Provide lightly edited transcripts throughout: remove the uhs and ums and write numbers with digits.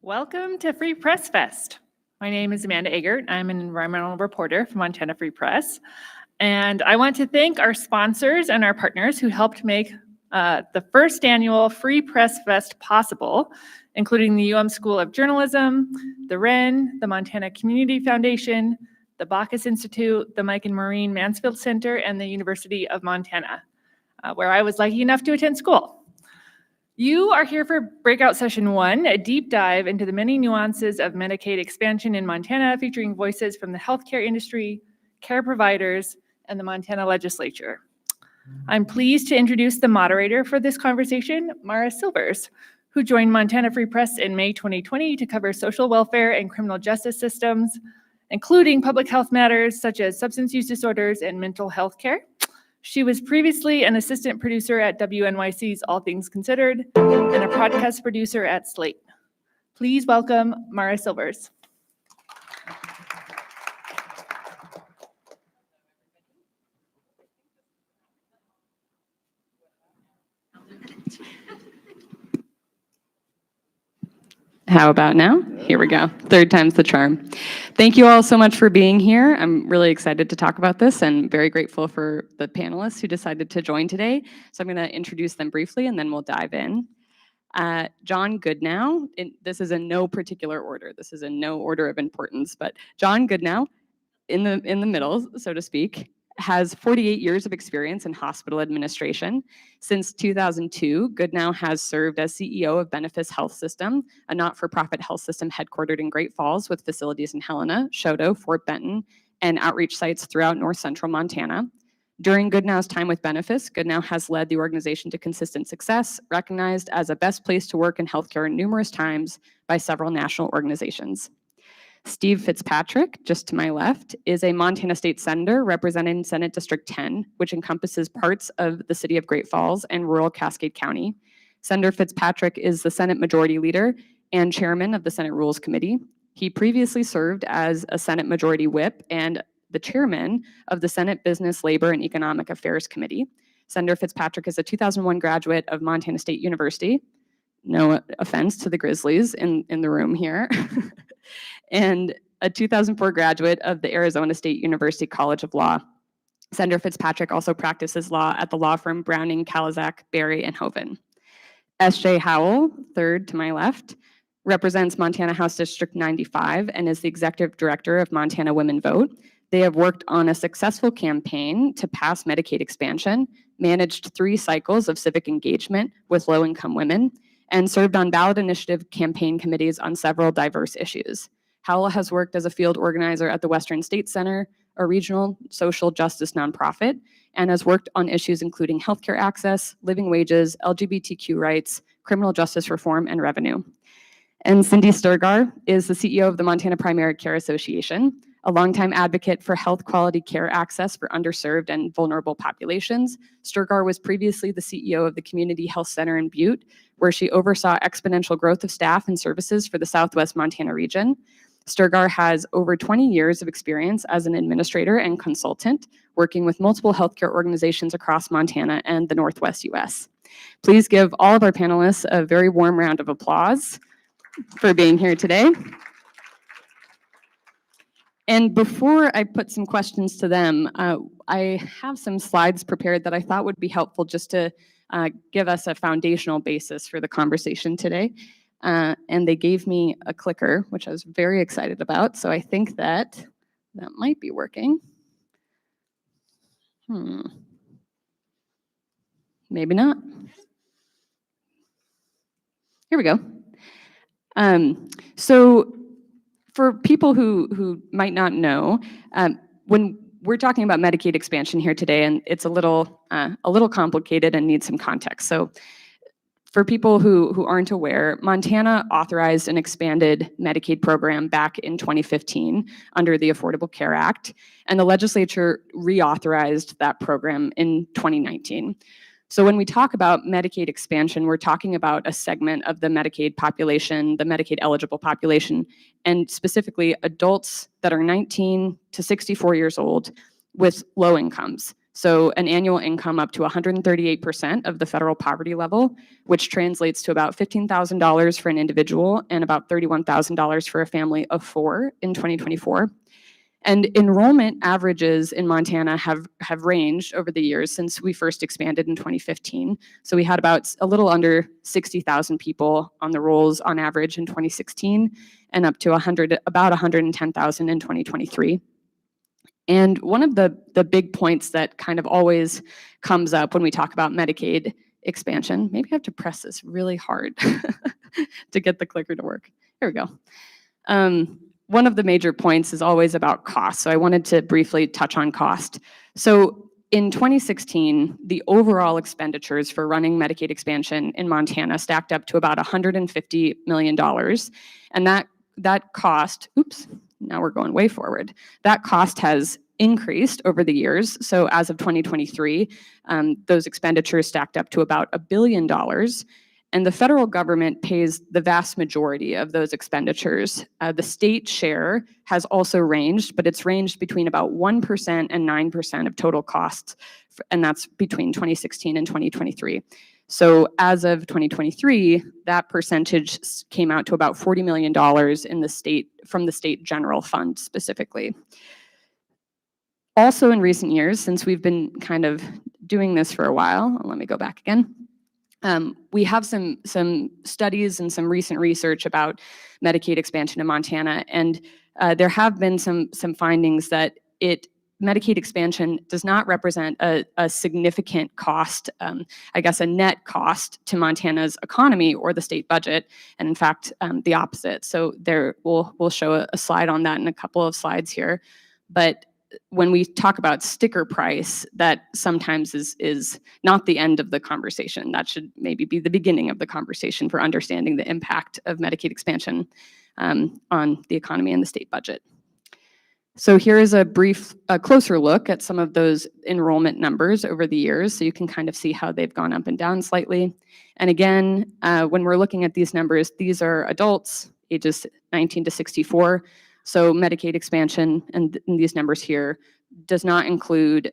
Welcome to Free Press Fest. My name is Amanda Eggert. I'm an environmental reporter for Montana Free Press. And I want to thank our sponsors and our partners who helped make the first annual Free Press Fest possible, including the School of Journalism, the WREN, the Montana Community Foundation, the Bacchus Institute, the Mike and Maureen Mansfield Center, and the University of Montana, where I was lucky enough to attend school. You are here for Breakout Session 1, a deep dive into the many nuances of Medicaid expansion in Montana, featuring voices from the healthcare industry, care providers, and the Montana legislature. I'm pleased to introduce the moderator for this conversation, Mara Silvers, who joined Montana Free Press in May 2020 to cover social welfare and criminal justice systems, including public health matters such as substance use disorders and mental health care. She was previously an assistant producer at WNYC's All Things Considered and a podcast producer at Slate. Please welcome Mara Silvers. How about now? Here we go. Third time's the charm. Thank you all so much for being here. I'm really excited to talk about this and very grateful for the panelists who decided to join today. So I'm going to introduce them briefly and then we'll dive in. John Goodnow, this is in no particular order. This is in no order of importance, but John Goodnow, in the middle, so to speak, has 48 years of experience in hospital administration. Since 2002, Goodnow has served as CEO of Benefis Health System, a not-for-profit health system headquartered in Great Falls with facilities in Helena, Choteau, Fort Benton, and outreach sites throughout north central Montana. During Goodnow's time with Benefis, Goodnow has led the organization to consistent success, recognized as a best place to work in healthcare numerous times by several national organizations. Steve Fitzpatrick, just to my left, is a Montana State Senator representing Senate District 10, which encompasses parts of the city of Great Falls and rural Cascade County. Senator Fitzpatrick is the Senate Majority Leader and Chairman of the Senate Rules Committee. He previously served as a Senate Majority Whip and the Chairman of the Senate Business, Labor, and Economic Affairs Committee. Senator Fitzpatrick is a 2001 graduate of Montana State University. No offense to the Grizzlies in the room here. And a 2004 graduate of the Arizona State University College of Law. Senator Fitzpatrick also practices law at the law firm Browning, Kalazak, Berry, and Hoven. S.J. Howell, third to my left, represents Montana House District 95 and is the executive director of Montana Women Vote. They have worked on a successful campaign to pass Medicaid expansion, managed 3 cycles of civic engagement with low-income women, and served on ballot initiative campaign committees on several diverse issues. Howell has worked as a field organizer at the Western State Center, a regional social justice nonprofit, and has worked on issues including healthcare access, living wages, LGBTQ rights, criminal justice reform, and revenue. And Cindy Sturgar is the CEO of the Montana Primary Care Association, a longtime advocate for health quality care access for underserved and vulnerable populations. Sturgar was previously the CEO of the Community Health Center in Butte, where she oversaw exponential growth of staff and services for the Southwest Montana region. Sturgar has over 20 years of experience as an administrator and consultant, working with multiple healthcare organizations across Montana and the Northwest US. Please give all of our panelists a very warm round of applause for being here today. And before I put some questions to them, I have some slides prepared that I thought would be helpful just to give us a foundational basis for the conversation today. And they gave me a clicker, which I was very excited about. So I think that might be working. Maybe not. Here we go. So for people who might not know, when we're talking about Medicaid expansion here today, and it's a little complicated and needs some context. So for people who aren't aware, Montana authorized an expanded Medicaid program back in 2015 under the Affordable Care Act, and the legislature reauthorized that program in 2019. So when we talk about Medicaid expansion, we're talking about a segment of the Medicaid population, the Medicaid eligible population, and specifically adults that are 19 to 64 years old with low incomes. So an annual income up to 138% of the federal poverty level, which translates to about $15,000 for an individual and about $31,000 for a family of 4 in 2024. And enrollment averages in Montana have ranged over the years since we first expanded in 2015. So we had about a little under 60,000 people on the rolls on average in 2016 and up to about 110,000 in 2023. And one of the big points that kind of always comes up when we talk about Medicaid expansion, maybe I have to press this really hard to get the clicker to work. There we go. One of the major points is always about cost. So I wanted to briefly touch on cost. So in 2016, the overall expenditures for running Medicaid expansion in Montana stacked up to about $150 million. And that cost, oops, now we're going way forward. That cost has increased over the years. So as of 2023, those expenditures stacked up to about $1 billion. And the federal government pays the vast majority of those expenditures. The state share has also ranged, but it's ranged between about 1% and 9% of total costs, and that's between 2016 and 2023. So as of 2023, that percentage came out to about $40 million in the state, from the state general fund specifically. Also in recent years, since we've been kind of doing this for a while, let me go back again. We have some studies and some recent research about Medicaid expansion in Montana, and there have been some findings that Medicaid expansion does not represent a significant cost, I guess a net cost to Montana's economy or the state budget, and in fact, the opposite. So we'll show a slide on that in a couple of slides here, but when we talk about sticker price, that sometimes is not the end of the conversation. That should maybe be the beginning of the conversation for understanding the impact of Medicaid expansion on the economy and the state budget. So here is a closer look at some of those enrollment numbers over the years, so you can kind of see how they've gone up and down slightly. And again, when we're looking at these numbers, these are adults ages 19 to 64. So Medicaid expansion and these numbers here does not include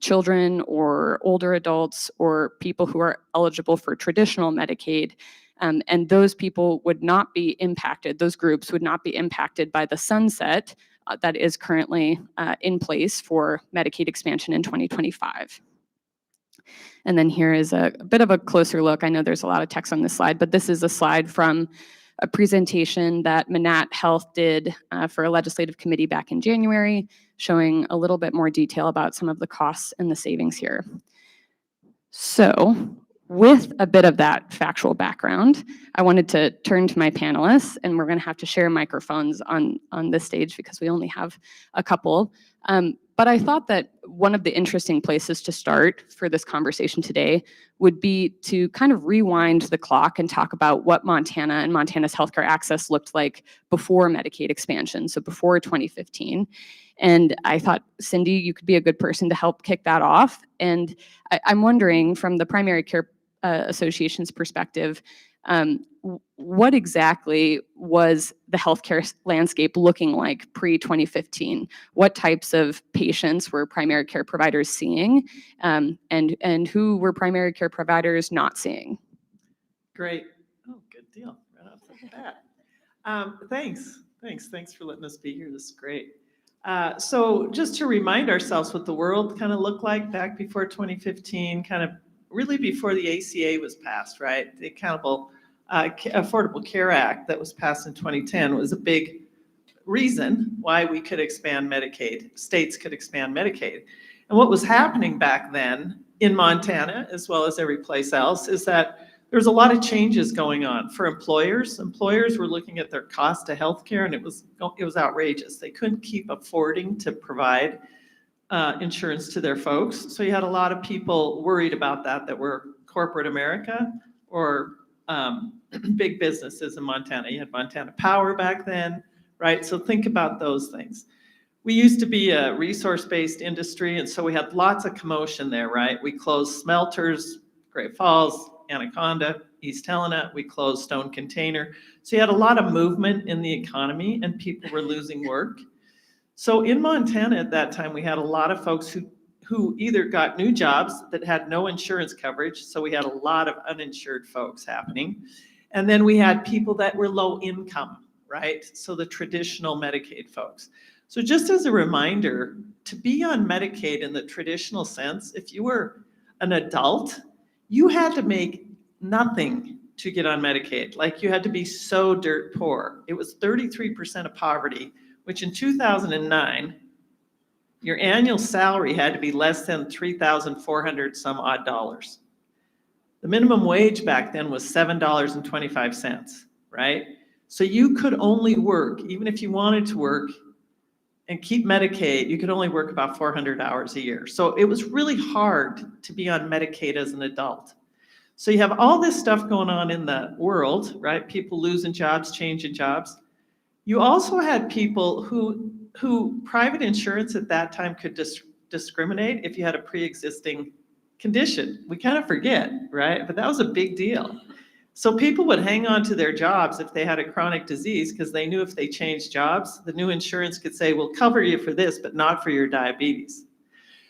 children or older adults or people who are eligible for traditional Medicaid. And those people would not be impacted, those groups would not be impacted by the sunset that is currently in place for Medicaid expansion in 2025. And then here is a bit of a closer look. I know there's a lot of text on this slide, but this is a slide from a presentation that Manat Health did for a legislative committee back in January, showing a little bit more detail about some of the costs and the savings here. So with a bit of that factual background, I wanted to turn to my panelists, and we're going to have to share microphones on this stage because we only have a couple. But I thought that one of the interesting places to start for this conversation today would be to kind of rewind the clock and talk about what Montana and Montana's healthcare access looked like before Medicaid expansion, so before 2015. And I thought, Cindy, you could be a good person to help kick that off. And I'm wondering, from the Primary Care Association's perspective, what exactly was the healthcare landscape looking like pre-2015? What types of patients were primary care providers seeing, and who were primary care providers not seeing? Great. Oh, good deal. Right off the bat. Thanks for letting us be here. This is great. So just to remind ourselves what the world kind of looked like back before 2015, kind of really before the ACA was passed, right? The Affordable Care Act that was passed in 2010 was a big reason why we could expand Medicaid, states could expand Medicaid. And what was happening back then in Montana, as well as every place else, is that there's a lot of changes going on for employers. Employers were looking at their cost of healthcare, and it was outrageous. They couldn't keep affording to provide insurance to their folks. So you had a lot of people worried about that were corporate America or big businesses in Montana. You had Montana Power back then, right? So think about those things. We used to be a resource-based industry, and so we had lots of commotion there, right? We closed smelters, Great Falls, Anaconda, East Helena. We closed Stone Container. So you had a lot of movement in the economy, and people were losing work. So in Montana at that time, we had a lot of folks who who either got new jobs that had no insurance coverage, so we had a lot of uninsured folks happening. And then we had people that were low income, right? So the traditional Medicaid folks. So just as a reminder, to be on Medicaid in the traditional sense, if you were an adult, you had to make nothing to get on Medicaid. Like you had to be so dirt poor. It was 33% of poverty, which in 2009, your annual salary had to be less than $3,400 some odd dollars. The minimum wage back then was $7.25, right? So you could only work, even if you wanted to work and keep Medicaid, you could only work about 400 hours a year. So it was really hard to be on Medicaid as an adult. So you have all this stuff going on in the world, right? People losing jobs, changing jobs. You also had people who private insurance at that time could discriminate if you had a pre-existing condition. We kind of forget, right? But that was a big deal. So people would hang on to their jobs if they had a chronic disease because they knew if they changed jobs, the new insurance could say, we'll cover you for this, but not for your diabetes.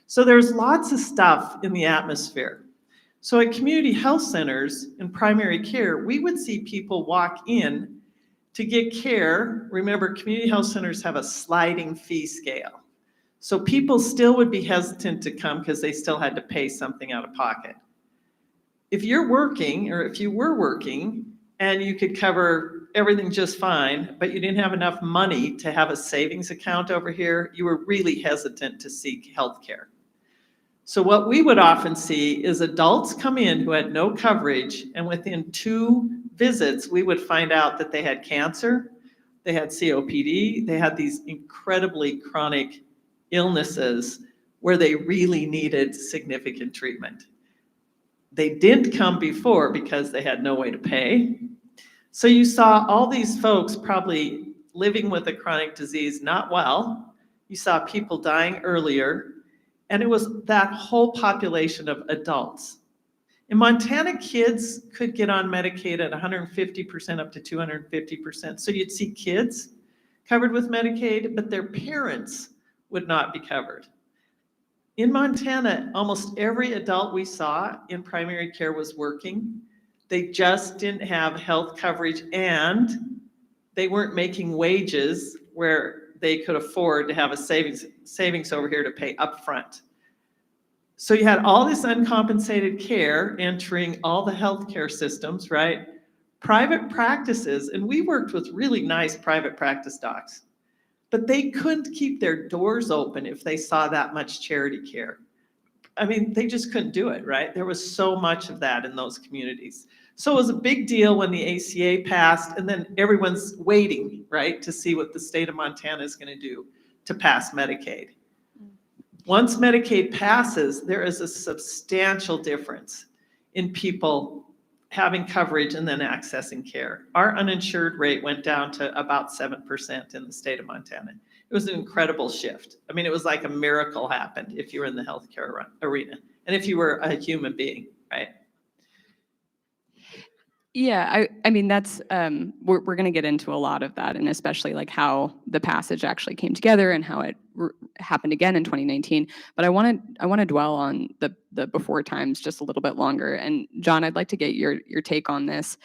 So there's lots of stuff in the atmosphere. So at community health centers and primary care, we would see people walk in to get care. Remember, community health centers have a sliding fee scale. So people still would be hesitant to come because they still had to pay something out of pocket. If you're working, or if you were working, and you could cover everything just fine, but you didn't have enough money to have a savings account over here, you were really hesitant to seek health care. So what we would often see is adults come in who had no coverage, and within 2 visits, we would find out that they had cancer, they had COPD, they had these incredibly chronic illnesses where they really needed significant treatment. They didn't come before because they had no way to pay. So you saw all these folks probably living with a chronic disease not well. You saw people dying earlier, and it was that whole population of adults. In Montana, kids could get on Medicaid at 150% up to 250%. So you'd see kids covered with Medicaid, but their parents would not be covered. In Montana, almost every adult we saw in primary care was working. They just didn't have health coverage, and they weren't making wages where they could afford to have a savings over here to pay upfront. So you had all this uncompensated care entering all the healthcare systems, right? Private practices, and we worked with really nice private practice docs, but they couldn't keep their doors open if they saw that much charity care. I mean, they just couldn't do it, right? There was so much of that in those communities. So it was a big deal when the ACA passed, and then everyone's waiting, right, to see what the state of Montana is going to do to pass Medicaid. Once Medicaid passes, there is a substantial difference in people having coverage and then accessing care. Our uninsured rate went down to about 7% in the state of Montana. It was an incredible shift. I mean, it was like a miracle happened if you were in the healthcare arena and if you were a human being, right? Yeah, I mean, that's, we're going to get into a lot of that, and especially like how the passage actually came together and how it happened again in 2019. But I want to dwell on the before times just a little bit longer. And John, I'd like to get your take on this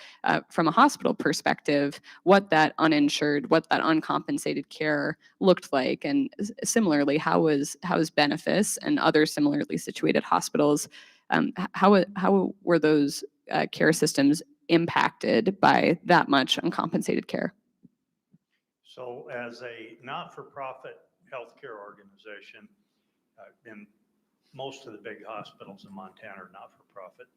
from a hospital perspective, what that uninsured, what that uncompensated care looked like. And similarly, how was Benefis and other similarly situated hospitals, how were those care systems impacted by that much uncompensated care? So as a not-for-profit healthcare organization, and most of the big hospitals in Montana are not-for-profit,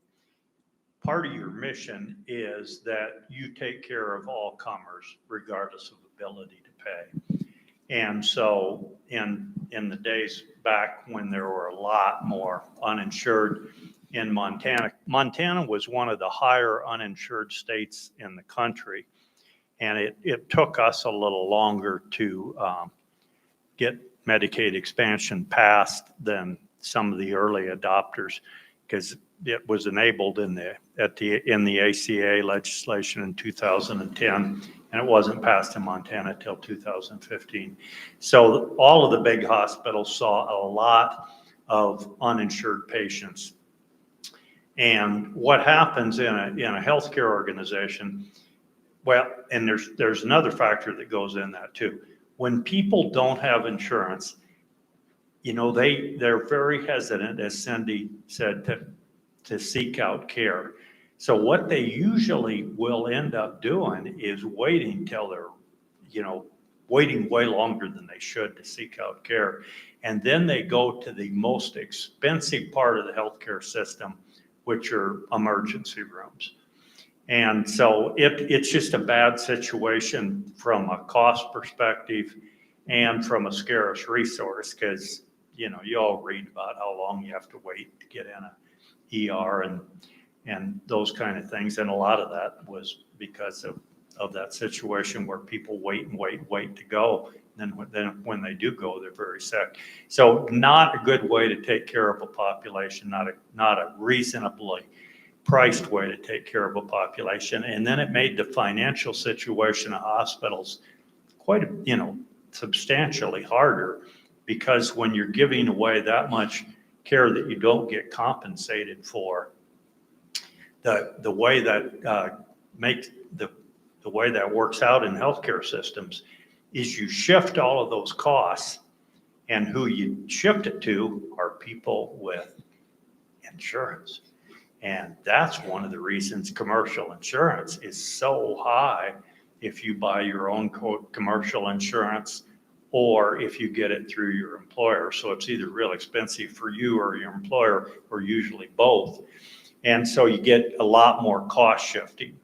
part of your mission is that you take care of all comers regardless of ability to pay. And so in the days back when there were a lot more uninsured in Montana, Montana was one of the higher uninsured states in the country. And it took us a little longer to get Medicaid expansion passed than some of the early adopters, because it was enabled in the ACA legislation in 2010, and it wasn't passed in Montana till 2015. So all of the big hospitals saw a lot of uninsured patients. And what happens in a healthcare organization, well, and there's another factor that goes in that too. When people don't have insurance, you know, they're very hesitant, as Cindy said, to seek out care. So what they usually will end up doing is waiting till they're, you know, waiting way longer than they should to seek out care. And then they go to the most expensive part of the healthcare system, which are emergency rooms. And so it's just a bad situation from a cost perspective and from a scarce resource, because, you know, you all read about how long you have to wait to get in a ER and those kind of things. And a lot of that was because of that situation where people wait to go. Then when they do go, they're very sick. So not a good way to take care of a population, not a reasonably priced way to take care of a population. And then it made the financial situation of hospitals quite, you know, substantially harder, because when you're giving away that much care that you don't get compensated for, the way that the way that works out in healthcare systems is you shift all of those costs, and who you shift it to are people with insurance. And that's one of the reasons commercial insurance is so high if you buy your own commercial insurance or if you get it through your employer. So it's either real expensive for you or your employer, or usually both. And so you get a lot more cost shifting.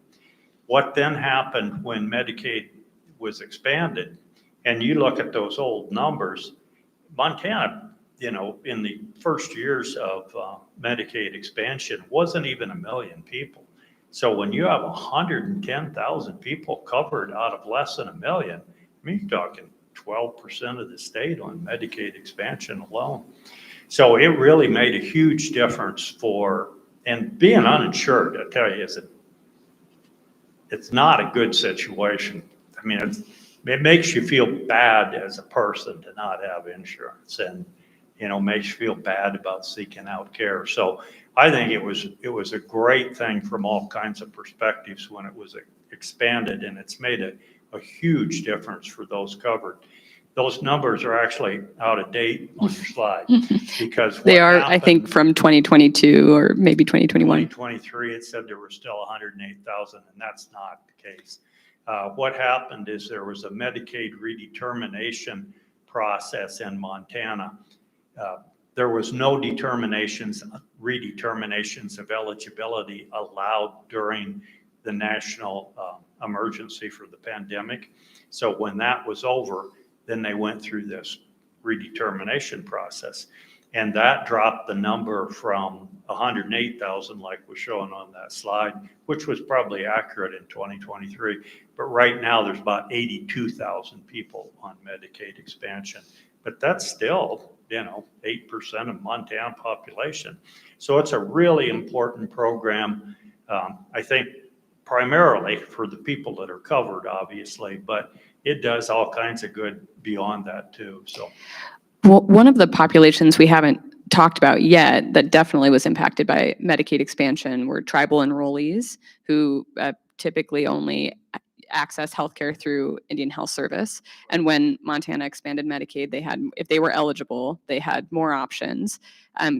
What then happened when Medicaid was expanded, and you look at those old numbers, Montana, you know, in the first years of Medicaid expansion wasn't even 1 million people. So when you have 110,000 people covered out of less than 1 million, I mean, you're talking 12% of the state on Medicaid expansion alone. So it really made a huge difference for, and being uninsured, I tell you, it's not a good situation. I mean, it makes you feel bad as a person to not have insurance, and, you know, makes you feel bad about seeking out care. So I think it was a great thing from all kinds of perspectives when it was expanded, and it's made a huge difference for those covered. Those numbers are actually out of date on your slide, because They are, I think, from 2022 or maybe 2021. 2023, it said there were still 108,000, and that's not the case. What happened is there was a Medicaid redetermination process in Montana. There was no redeterminations of eligibility allowed during the national emergency for the pandemic. So when that was over, then they went through this redetermination process. And that dropped the number from 108,000, like was shown on that slide, which was probably accurate in 2023. But right now there's about 82,000 people on Medicaid expansion. But that's still, you know, 8% of Montana population. So it's a really important program. I think primarily for the people that are covered, obviously, but it does all kinds of good beyond that too. So, well, one of the populations we haven't talked about yet that definitely was impacted by Medicaid expansion were tribal enrollees who typically only access healthcare through Indian Health Service. And when Montana expanded Medicaid, they had, if they were eligible, they had more options.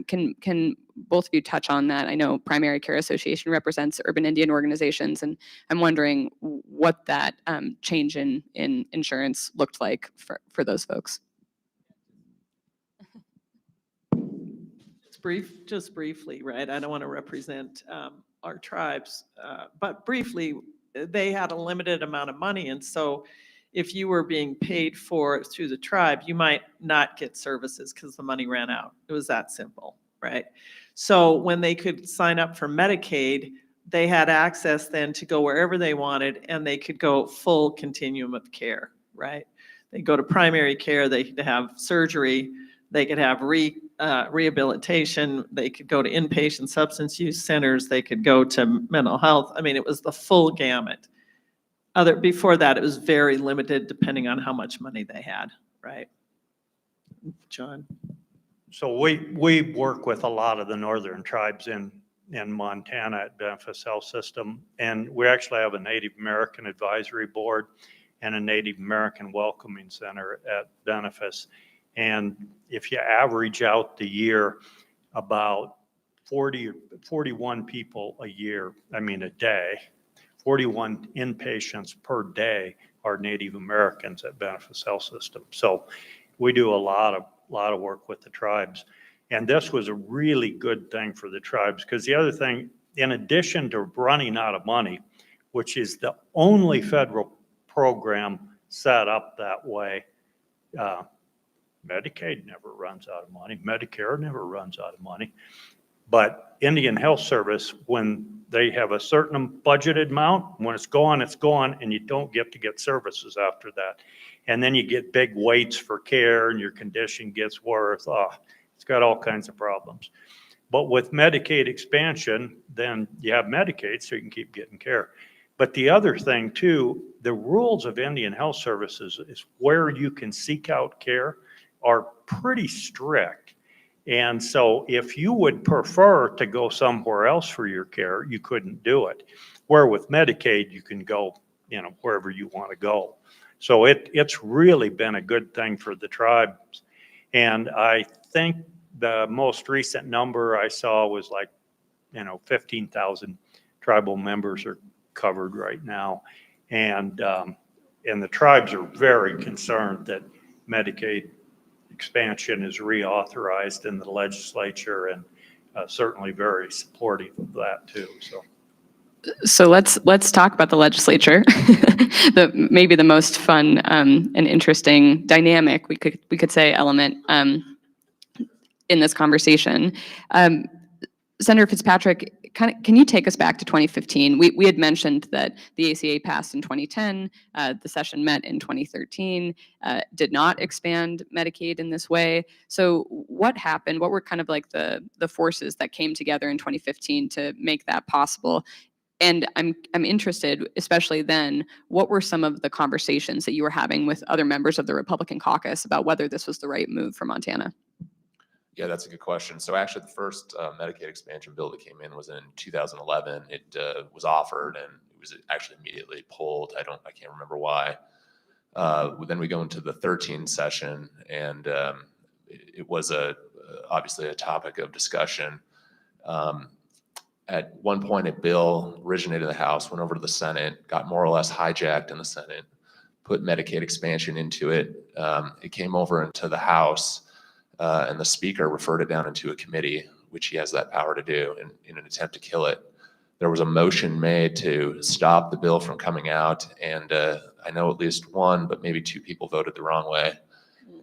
Can both of you touch on that? I know Primary Care Association represents urban Indian organizations, and I'm wondering what that change in insurance looked like for those folks. Just briefly, right? I don't want to represent our tribes, but briefly, they had a limited amount of money. And so if you were being paid for through the tribe, you might not get services because the money ran out. It was that simple, right? So when they could sign up for Medicaid, they had access then to go wherever they wanted, and they could go full continuum of care, right? They go to primary care, they could have surgery, they could have rehabilitation, they could go to inpatient substance use centers, they could go to mental health. I mean, it was the full gamut. Before that, it was very limited depending on how much money they had, right? John? So we work with a lot of the northern tribes in Montana at Benefis Health System, and we actually have a Native American Advisory Board and a Native American Welcoming Center at Benefis. And if you average out the year, about 41 people a year, a day, 41 inpatients per day are Native Americans at Benefis Health System. So we do a lot of work with the tribes. And this was a really good thing for the tribes, because the other thing, in addition to running out of money, which is the only federal program set up that way, Medicaid never runs out of money. Medicare never runs out of money. But Indian Health Service, when they have a certain budgeted amount, when it's gone, and you don't get to get services after that. And then you get big waits for care and your condition gets worse. It's got all kinds of problems. But with Medicaid expansion, then you have Medicaid, so you can keep getting care. But the other thing too, the rules of Indian Health Services is where you can seek out care are pretty strict. And so if you would prefer to go somewhere else for your care, you couldn't do it. Where with Medicaid, you can go, wherever you want to go. So it's really been a good thing for the tribes. And I think the most recent number I saw was 15,000 tribal members are covered right now. And the tribes are very concerned that Medicaid expansion is reauthorized in the legislature, and certainly very supportive of that too. So let's talk about the legislature. Maybe the most fun and interesting dynamic, we could say, element in this conversation. Senator Fitzpatrick, can you take us back to 2015? We had mentioned that the ACA passed in 2010, the session met in 2013, did not expand Medicaid in this way. So what happened? What were kind of like the forces that came together in 2015 to make that possible? And I'm interested, especially then, what were some of the conversations that you were having with other members of the Republican caucus about whether this was the right move for Montana? Yeah, that's a good question. So actually the first Medicaid expansion bill that came in was in 2011. It was offered and it was actually immediately pulled. I can't remember why. Then we go into the 13 session, and it was obviously a topic of discussion. At one point, a bill originated in the House, went over to the Senate, got more or less hijacked in the Senate, put Medicaid expansion into it. It came over into the House. And the speaker referred it down into a committee, which he has that power to do, in an attempt to kill it. There was a motion made to stop the bill from coming out, and I know at least one, but maybe two people voted the wrong way,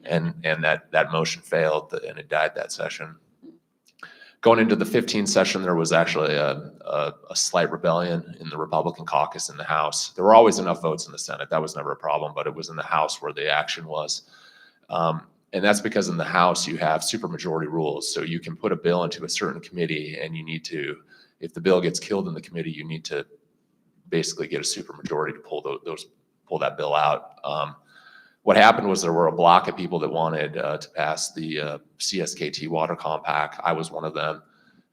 and that motion failed, and it died that session. Going into the 15 session, there was actually a slight rebellion in the Republican caucus in the House. There were always enough votes in the Senate. That was never a problem, but it was in the House where the action was. And that's because in the House, you have supermajority rules. So you can put a bill into a certain committee, and you need to, if the bill gets killed in the committee, you need to basically get a supermajority to pull that bill out. What happened was there were a block of people that wanted to pass the CSKT water compact. I was one of them.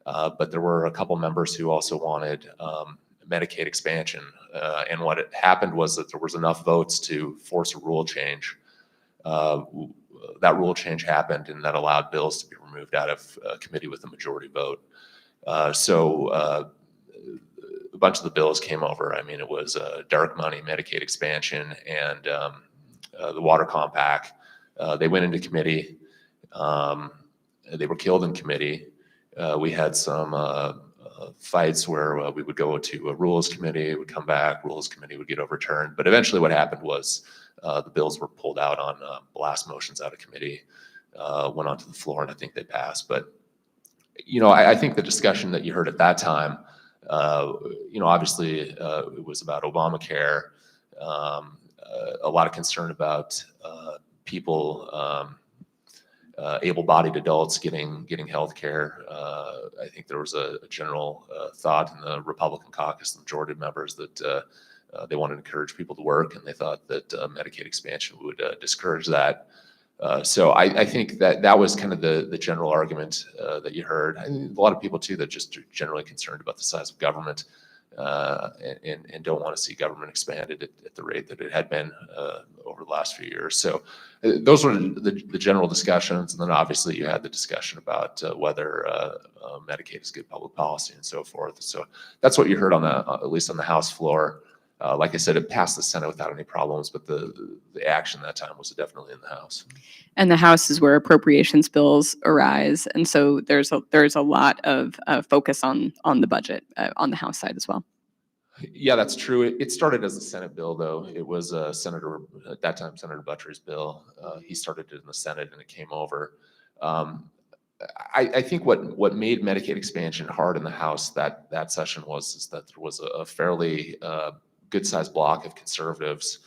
But there were a couple members who also wanted Medicaid expansion. And what had happened was that there was enough votes to force a rule change. That rule change happened, and that allowed bills to be removed out of committee with a majority vote. So a bunch of the bills came over. It was dark money, Medicaid expansion, and the water compact. They went into committee. They were killed in committee. We had some fights where we would go to a rules committee, would come back, rules committee would get overturned. But eventually what happened was the bills were pulled out on blast motions out of committee, went onto the floor, and I think they passed. But, I think the discussion that you heard at that time, obviously it was about Obamacare, a lot of concern about people, able-bodied adults getting health care. I think there was a general thought in the Republican caucus, the majority of members, that they wanted to encourage people to work, and they thought that Medicaid expansion would discourage that. So I think that was kind of the general argument that you heard. And a lot of people too that just are generally concerned about the size of government and don't want to see government expanded at the rate that it had been over the last few years. So those were the general discussions. And then obviously you had the discussion about whether Medicaid is good public policy and so forth. So that's what you heard on at least on the House floor. Like I said, it passed the Senate without any problems, but the action that time was definitely in the House. And the House is where appropriations bills arise, and so there's a lot of focus on the budget on the House side as well. Yeah, that's true. It started as a Senate bill, though. It was at that time, Senator Buttrey's bill. He started it in the Senate, and it came over. I think what made Medicaid expansion hard in the House that session is that there was a fairly good-sized block of conservatives.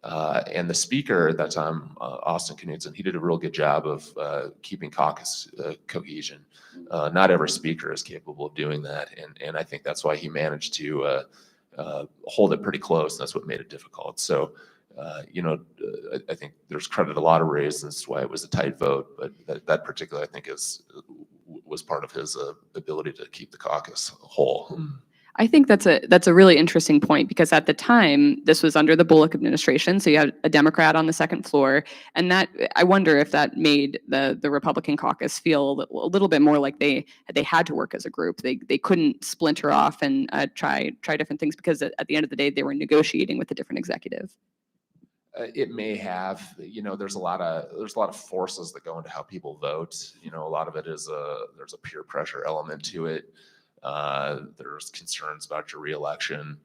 And the speaker at that time, Austin Knudsen, he did a real good job of keeping caucus cohesion. Not every speaker is capable of doing that. And I think that's why he managed to hold it pretty close. That's what made it difficult. So, I think there's credit a lot of reasons why it was a tight vote, but that particular, I think, was part of his ability to keep the caucus whole. I think that's a really interesting point, because at the time this was under the Bullock administration, so you had a Democrat on the second floor, and that I wonder if that made the Republican caucus feel a little bit more like they had to work as a group. They couldn't splinter off and try different things, because at the end of the day they were negotiating with a different executive. It may have, there's a lot of forces that go into how people vote. A lot of it is there's a peer pressure element to it. There's concerns about your reelection.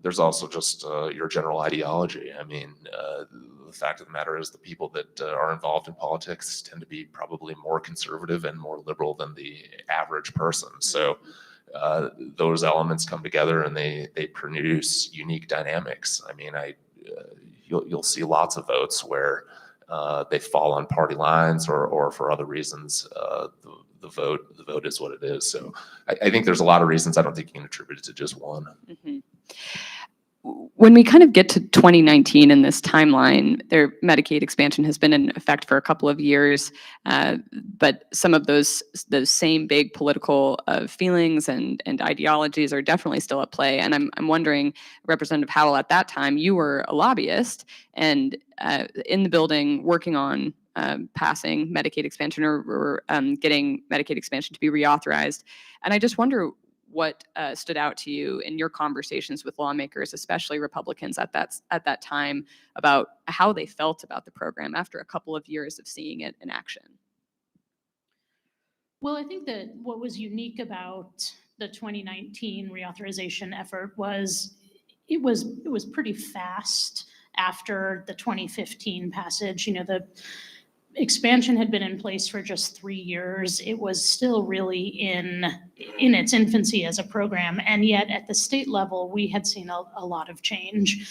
There's also just your general ideology. I mean, the fact of the matter is the people that are involved in politics tend to be probably more conservative and more liberal than the average person. So those elements come together and they produce unique dynamics. I mean, you'll see lots of votes where they fall on party lines or for other reasons. The vote is what it is. So I think there's a lot of reasons. I don't think you can attribute it to just one. Mm-hmm. When we kind of get to 2019 in this timeline, their Medicaid expansion has been in effect for a couple of years, but some of those same big political feelings and ideologies are definitely still at play. And I'm wondering, Representative Howell, at that time you were a lobbyist and in the building working on passing Medicaid expansion or getting Medicaid expansion to be reauthorized. And I just wonder what stood out to you in your conversations with lawmakers, especially Republicans at that time, about how they felt about the program after a couple of years of seeing it in action. Well, I think that what was unique about the 2019 reauthorization effort was it was pretty fast after the 2015 passage. The expansion had been in place for just 3 years. It was still really in its infancy as a program, and yet at the state level, we had seen a lot of change.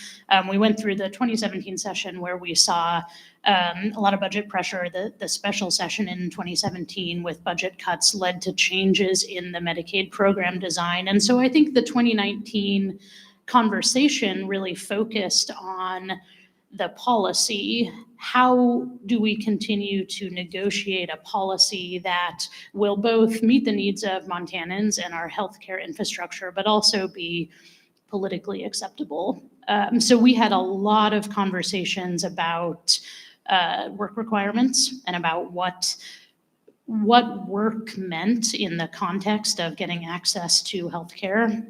We went through the 2017 session where we saw a lot of budget pressure. The special session in 2017 with budget cuts led to changes in the Medicaid program design, and so I think the 2019 conversation really focused on the policy. How do we continue to negotiate a policy that will both meet the needs of Montanans and our healthcare infrastructure, but also be politically acceptable? So we had a lot of conversations about work requirements and about what work meant in the context of getting access to healthcare,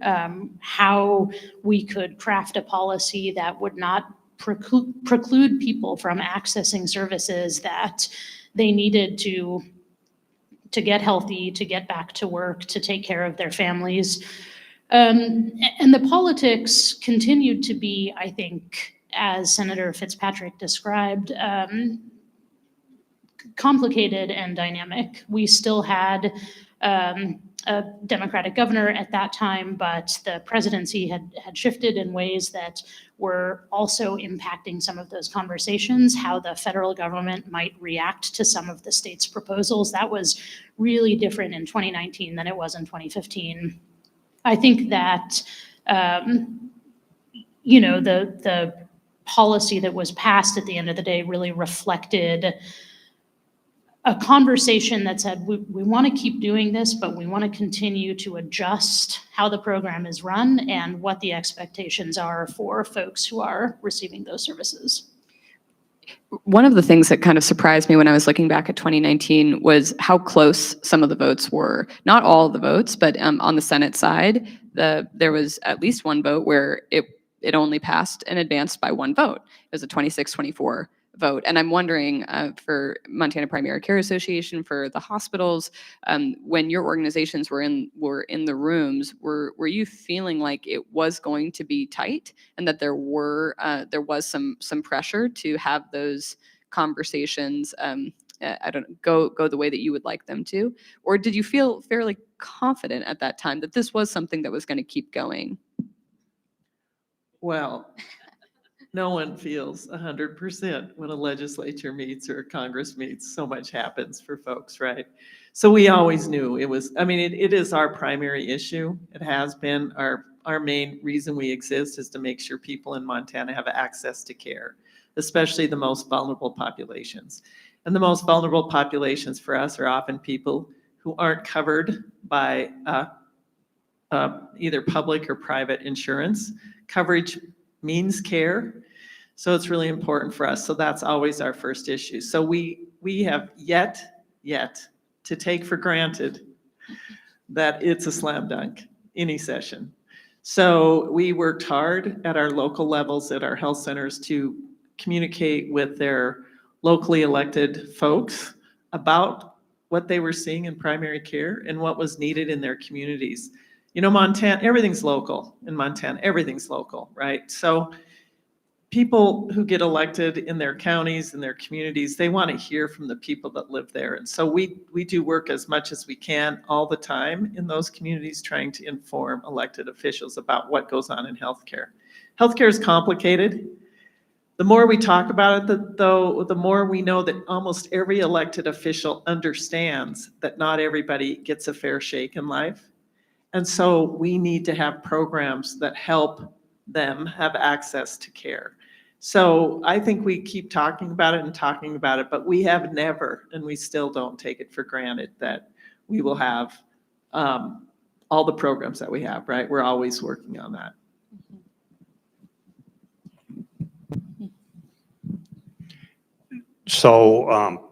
how we could craft a policy that would not preclude people from accessing services that they needed to get healthy, to get back to work, to take care of their families. And the politics continued to be, I think, as Senator Fitzpatrick described, complicated and dynamic. We still had a Democratic governor at that time, but the presidency had shifted in ways that were also impacting some of those conversations, how the federal government might react to some of the state's proposals. That was really different in 2019 than it was in 2015. I think that, the policy that was passed at the end of the day really reflected a conversation that said, we want to keep doing this, but we want to continue to adjust how the program is run and what the expectations are for folks who are receiving those services. One of the things that kind of surprised me when I was looking back at 2019 was how close some of the votes were. Not all of the votes, but on the Senate side, there was at least one vote where it only passed and advanced by one vote. It was a 26-24 vote. And I'm wondering for Montana Primary Care Association, for the hospitals, when your organizations were in the rooms, were you feeling like it was going to be tight and that there was some pressure to have those conversations go the way that you would like them to? Or did you feel fairly confident at that time that this was something that was going to keep going? Well, no one feels 100% when a legislature meets or a Congress meets. So much happens for folks, right? So we always knew it was, I mean, it is our primary issue. It has been our main reason we exist, is to make sure people in Montana have access to care, especially the most vulnerable populations. And the most vulnerable populations for us are often people who aren't covered by either public or private insurance. Coverage means care. So it's really important for us. So that's always our first issue. So we have yet to take for granted that it's a slam dunk, any session. So we worked hard at our local levels, at our health centers, to communicate with their locally elected folks about what they were seeing in primary care and what was needed in their communities. You know, Montana, everything's local in Montana, everything's local, right? So people who get elected in their counties and their communities, they want to hear from the people that live there. And so we do work as much as we can all the time in those communities, trying to inform elected officials about what goes on in healthcare. Healthcare is complicated. The more we talk about it, though, the more we know that almost every elected official understands that not everybody gets a fair shake in life. And so we need to have programs that help them have access to care. So I think we keep talking about it, but we have never, and we still don't take it for granted, that we will have all the programs that we have, right? We're always working on that. So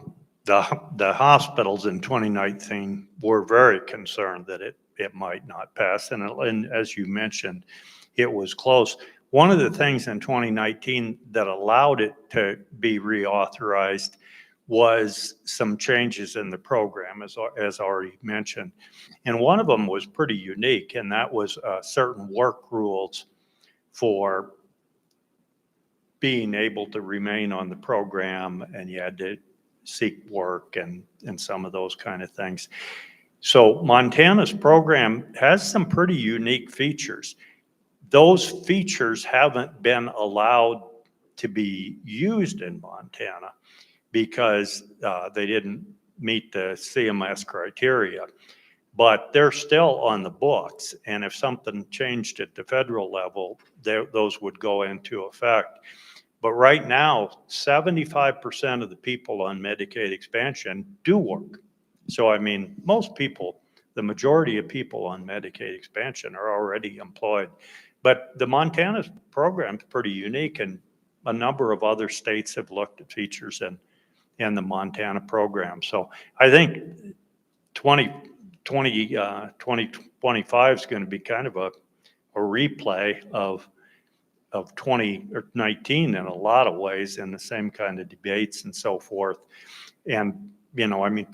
the hospitals in 2019 were very concerned that it might not pass. And as you mentioned, it was close. One of the things in 2019 that allowed it to be reauthorized was some changes in the program, as already mentioned. And one of them was pretty unique, and that was certain work rules for being able to remain on the program, and you had to seek work and some of those kind of things. So Montana's program has some pretty unique features. Those features haven't been allowed to be used in Montana because they didn't meet the CMS criteria, but they're still on the books. And if something changed at the federal level, those would go into effect. But right now, 75% of the people on Medicaid expansion do work. So, I mean, most people, the majority of people on Medicaid expansion are already employed. But the Montana program is pretty unique, and a number of other states have looked at features in the Montana program. So I think 2025 is going to be kind of a replay of 2019 in a lot of ways, in the same kind of debates and so forth. And, you know, I mean,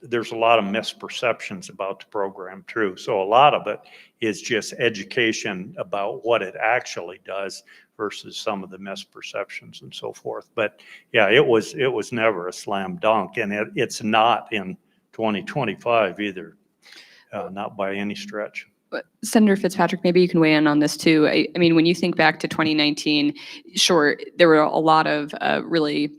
there's a lot of misperceptions about the program too. So a lot of it is just education about what it actually does versus some of the misperceptions and so forth. But yeah, it was never a slam dunk, and it's not in 2025 either, not by any stretch. Senator Fitzpatrick, maybe you can weigh in on this too. I mean, when you think back to 2019, sure, there were a lot of really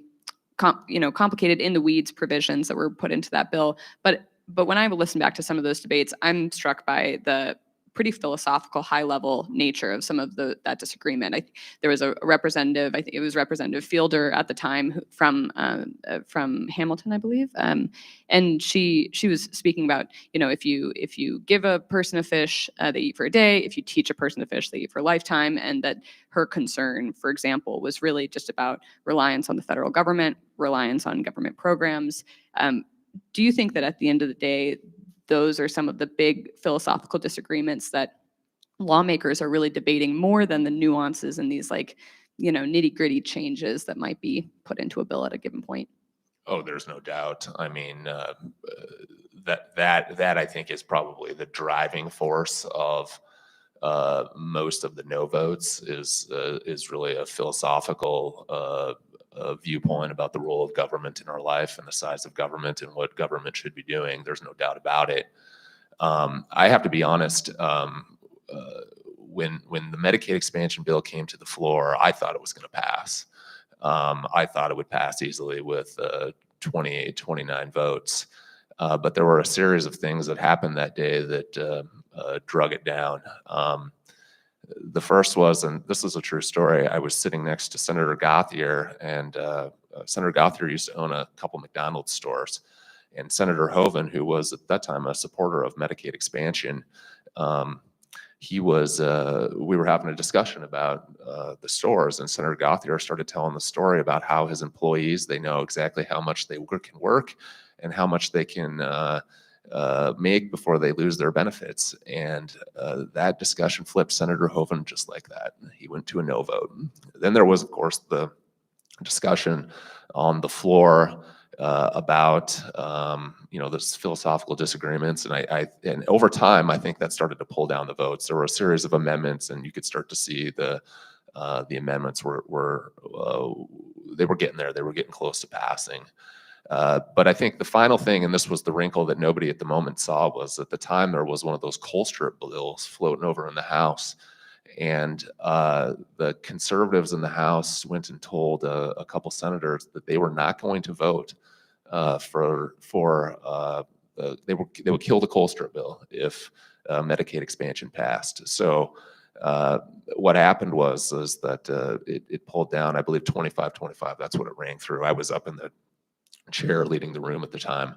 complicated in the weeds provisions that were put into that bill. But when I listen back to some of those debates, I'm struck by the pretty philosophical, high-level nature of some of that disagreement. There was a representative, I think it was Representative Fielder at the time from Hamilton, I believe, and she was speaking about, if you give a person a fish, they eat for a day. If you teach a person to fish, they eat for a lifetime. And that her concern, for example, was really just about reliance on the federal government, reliance on government programs. Do you think that at the end of the day, those are some of the big philosophical disagreements that lawmakers are really debating more than the nuances and these nitty-gritty changes that might be put into a bill at a given point? Oh, there's no doubt. I mean, that I think is probably the driving force of most of the no votes is really a philosophical viewpoint about the role of government in our life and the size of government and what government should be doing. There's no doubt about it. I have to be honest. When the Medicaid expansion bill came to the floor, I thought it was going to pass. I thought it would pass easily with 28, 29 votes. But there were a series of things that happened that day that drug it down. The first was, and this is a true story, I was sitting next to Senator Gauthier, and Senator Gauthier used to own a couple McDonald's stores. And Senator Hoeven, who was at that time a supporter of Medicaid expansion, we were having a discussion about the stores, and Senator Gauthier started telling the story about how his employees, they know exactly how much they can work and how much they can make before they lose their benefits. And that discussion flipped Senator Hoeven just like that. He went to a no vote. Then there was, of course, the discussion on the floor about this philosophical disagreements, and over time I think that started to pull down the votes. There were a series of amendments, and you could start to see the amendments were getting there. They were getting close to passing. But I think the final thing, and this was the wrinkle that nobody at the moment saw, was at the time there was one of those Colstrip bills floating over in the House. And the conservatives in the House went and told a couple senators that they were not going to vote they would kill the Colstrip bill if Medicaid expansion passed. So what happened was that it pulled down, I believe 25-25. That's what it rang through. I was up in the chair leading the room at the time,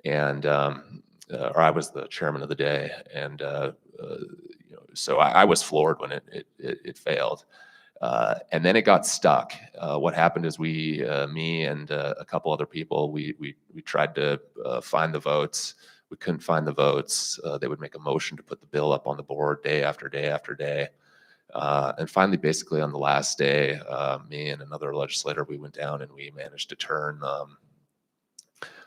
and or I was the chairman of the day, and so I was floored when it failed. And then it got stuck. What happened is me and a couple other people, we tried to find the votes. We couldn't find the votes. They would make a motion to put the bill up on the board day after day after day. And finally, basically on the last day, me and another legislator, we went down and we managed to turn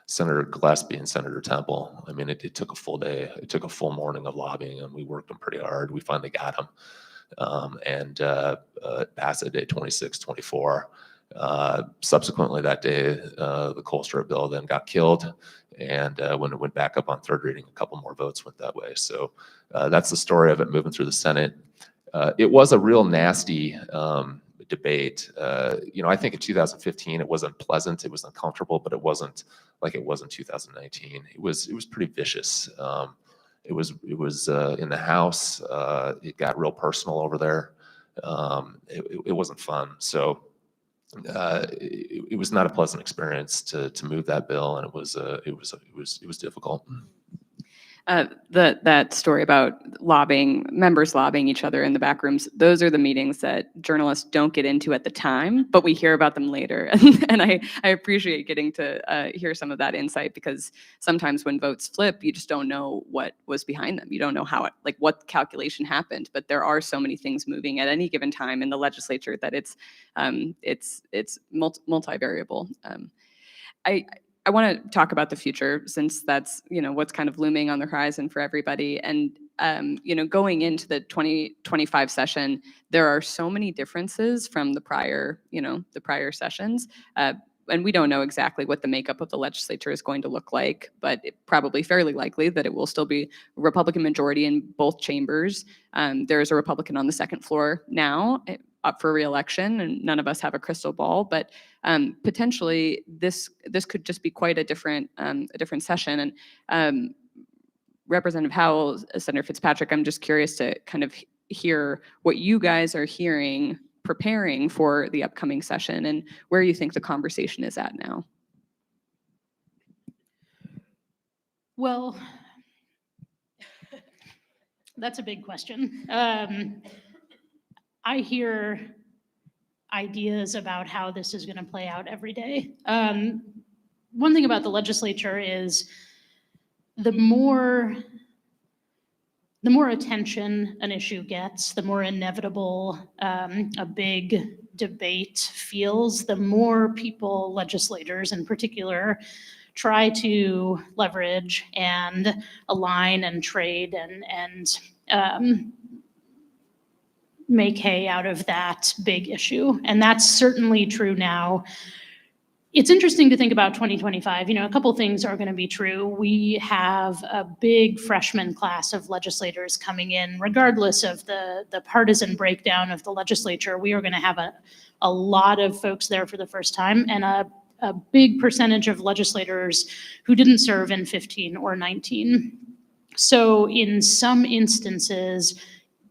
Senator Gillespie and Senator Temple. I mean, it took a full day. It took a full morning of lobbying, and we worked them pretty hard. We finally got them. And passed at day 26-24. Subsequently that day, the Colstrip bill then got killed, and when it went back up on third reading, a couple more votes went that way. So that's the story of it moving through the Senate. It was a real nasty debate. I think in 2015 it wasn't pleasant, it was uncomfortable, but it wasn't like it was in 2019. It was pretty vicious. It was in the House. It got real personal over there. It wasn't fun. So it was not a pleasant experience to move that bill, and it was difficult. That story about members lobbying each other in the back rooms, those are the meetings that journalists don't get into at the time, but we hear about them later. And I appreciate getting to hear some of that insight, because sometimes when votes flip, you just don't know what was behind them. You don't know what calculation happened, but there are so many things moving at any given time in the legislature that it's multivariable. I want to talk about the future, since that's, what's kind of looming on the horizon for everybody. And, going into the 2025 session, there are so many differences from the prior sessions. And we don't know exactly what the makeup of the legislature is going to look like, but probably fairly likely that it will still be a Republican majority in both chambers. There is a Republican on the second floor now, up for re-election, and none of us have a crystal ball, but potentially this could just be quite a different session. And Representative Howell, Senator Fitzpatrick, I'm just curious to kind of hear what you guys are hearing, preparing for the upcoming session, and where you think the conversation is at now. Well, that's a big question. I hear ideas about how this is going to play out every day. One thing about the legislature is the more attention an issue gets, the more inevitable a big debate feels, the more people, legislators in particular, try to leverage and align and trade and make hay out of that big issue. And that's certainly true now. It's interesting to think about 2025. A couple things are going to be true. We have a big freshman class of legislators coming in, regardless of the partisan breakdown of the legislature. We are going to have a lot of folks there for the first time, and a big percentage of legislators who didn't serve in 15 or 19. So in some instances,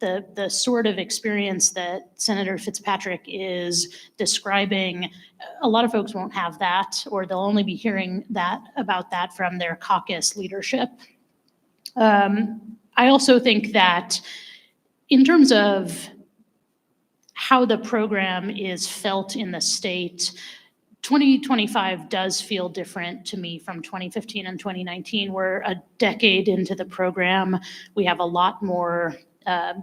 the sort of experience that Senator Fitzpatrick is describing, a lot of folks won't have that, or they'll only be hearing about that from their caucus leadership. I also think that in terms of how the program is felt in the state, 2025 does feel different to me from 2015 and 2019. We're a decade into the program. We have a lot more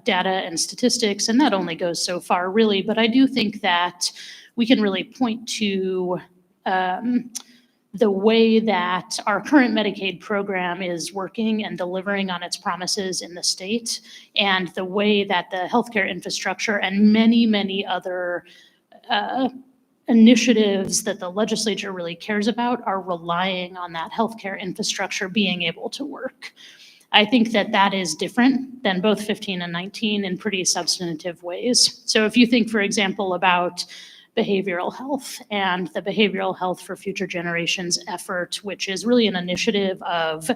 data and statistics, and that only goes so far, really. But I do think that we can really point to the way that our current Medicaid program is working and delivering on its promises in the state, and the way that the healthcare infrastructure and many, many other initiatives that the legislature really cares about are relying on that healthcare infrastructure being able to work. I think that that is different than both 15 and 19 in pretty substantive ways. So if you think, for example, about behavioral health and the Behavioral Health for Future Generations effort, which is really an initiative of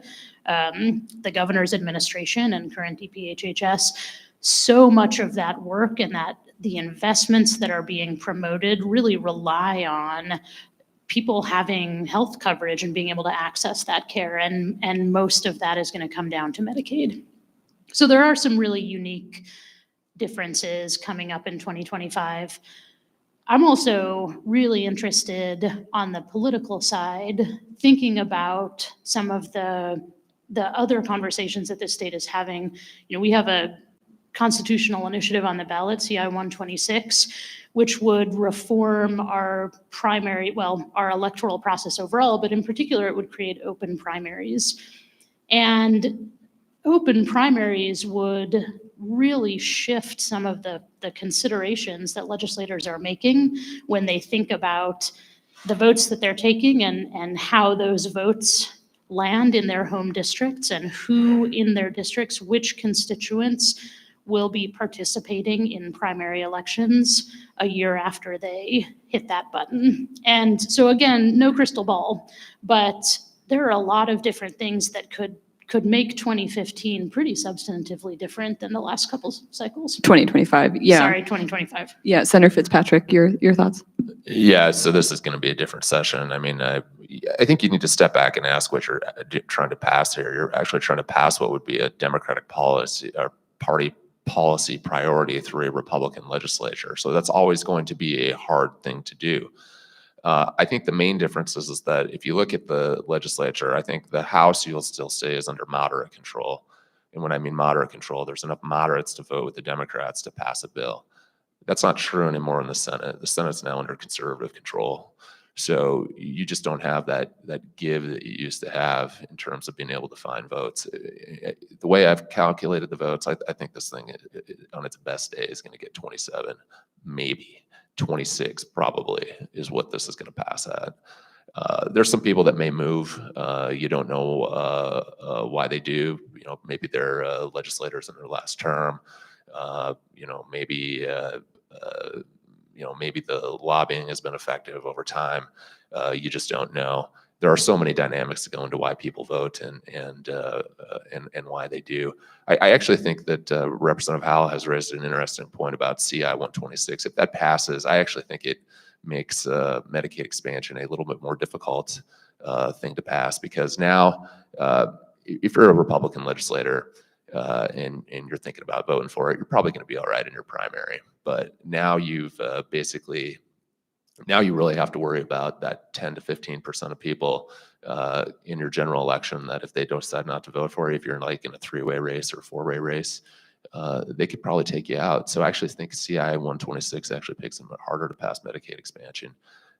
the governor's administration and current DPHHS, so much of that work and that the investments that are being promoted really rely on people having health coverage and being able to access that care. And most of that is going to come down to Medicaid. So there are some really unique differences coming up in 2025. I'm also really interested on the political side, thinking about some of the other conversations that the state is having. We have a constitutional initiative on the ballot, CI 126, which would reform our electoral process overall, but in particular, it would create open primaries. And open primaries would really shift some of the considerations that legislators are making when they think about the votes that they're taking and how those votes land in their home districts, and who in their districts, which constituents will be participating in primary elections a year after they hit that button. And so again, no crystal ball, but there are a lot of different things that could make 2015 pretty substantively different than the last couple cycles. 2025, yeah. Sorry, 2025. Yeah, Senator Fitzpatrick, your thoughts? Yeah, so this is going to be a different session. I mean, I think you need to step back and ask what you're trying to pass here. You're actually trying to pass what would be a Democratic policy or party policy priority through a Republican legislature. So that's always going to be a hard thing to do. I think the main difference is that if you look at the legislature, I think the House you'll still say is under moderate control. And when I mean moderate control, there's enough moderates to vote with the Democrats to pass a bill. That's not true anymore in the Senate. The Senate's now under conservative control. So you just don't have that give that you used to have in terms of being able to find votes. The way I've calculated the votes, I think this thing on its best day is going to get 27, maybe 26 probably is what this is going to pass at. There's some people that may move. You don't know why they do. Maybe they're legislators in their last term. Maybe the lobbying has been effective over time. You just don't know. there are so many dynamics that go into why people vote and why they do. I actually think that Representative Howell has raised an interesting point about CI 126. If that passes, I actually think it makes Medicaid expansion a little bit more difficult thing to pass, because now if you're a Republican legislator and you're thinking about voting for it, you're probably going to be all right in your primary. But now you've now you really have to worry about that 10 to 15% of people in your general election that if they don't decide not to vote for you, if you're like in a 3-way race or a 4-way race, they could probably take you out. So I actually think CI 126 actually makes it harder to pass Medicaid expansion.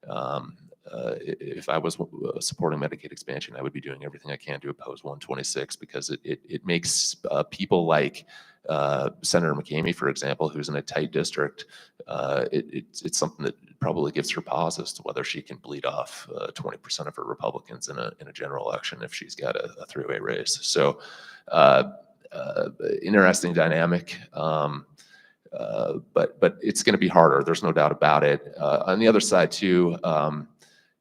If I was supporting Medicaid expansion, I would be doing everything I can to oppose 126, because it makes people like Senator McCamey, for example, who's in a tight district, it's something that probably gives her pause as to whether she can bleed off 20% of her Republicans in a general election if she's got a 3-way race. So interesting dynamic. But it's going to be harder. There's no doubt about it. On the other side too,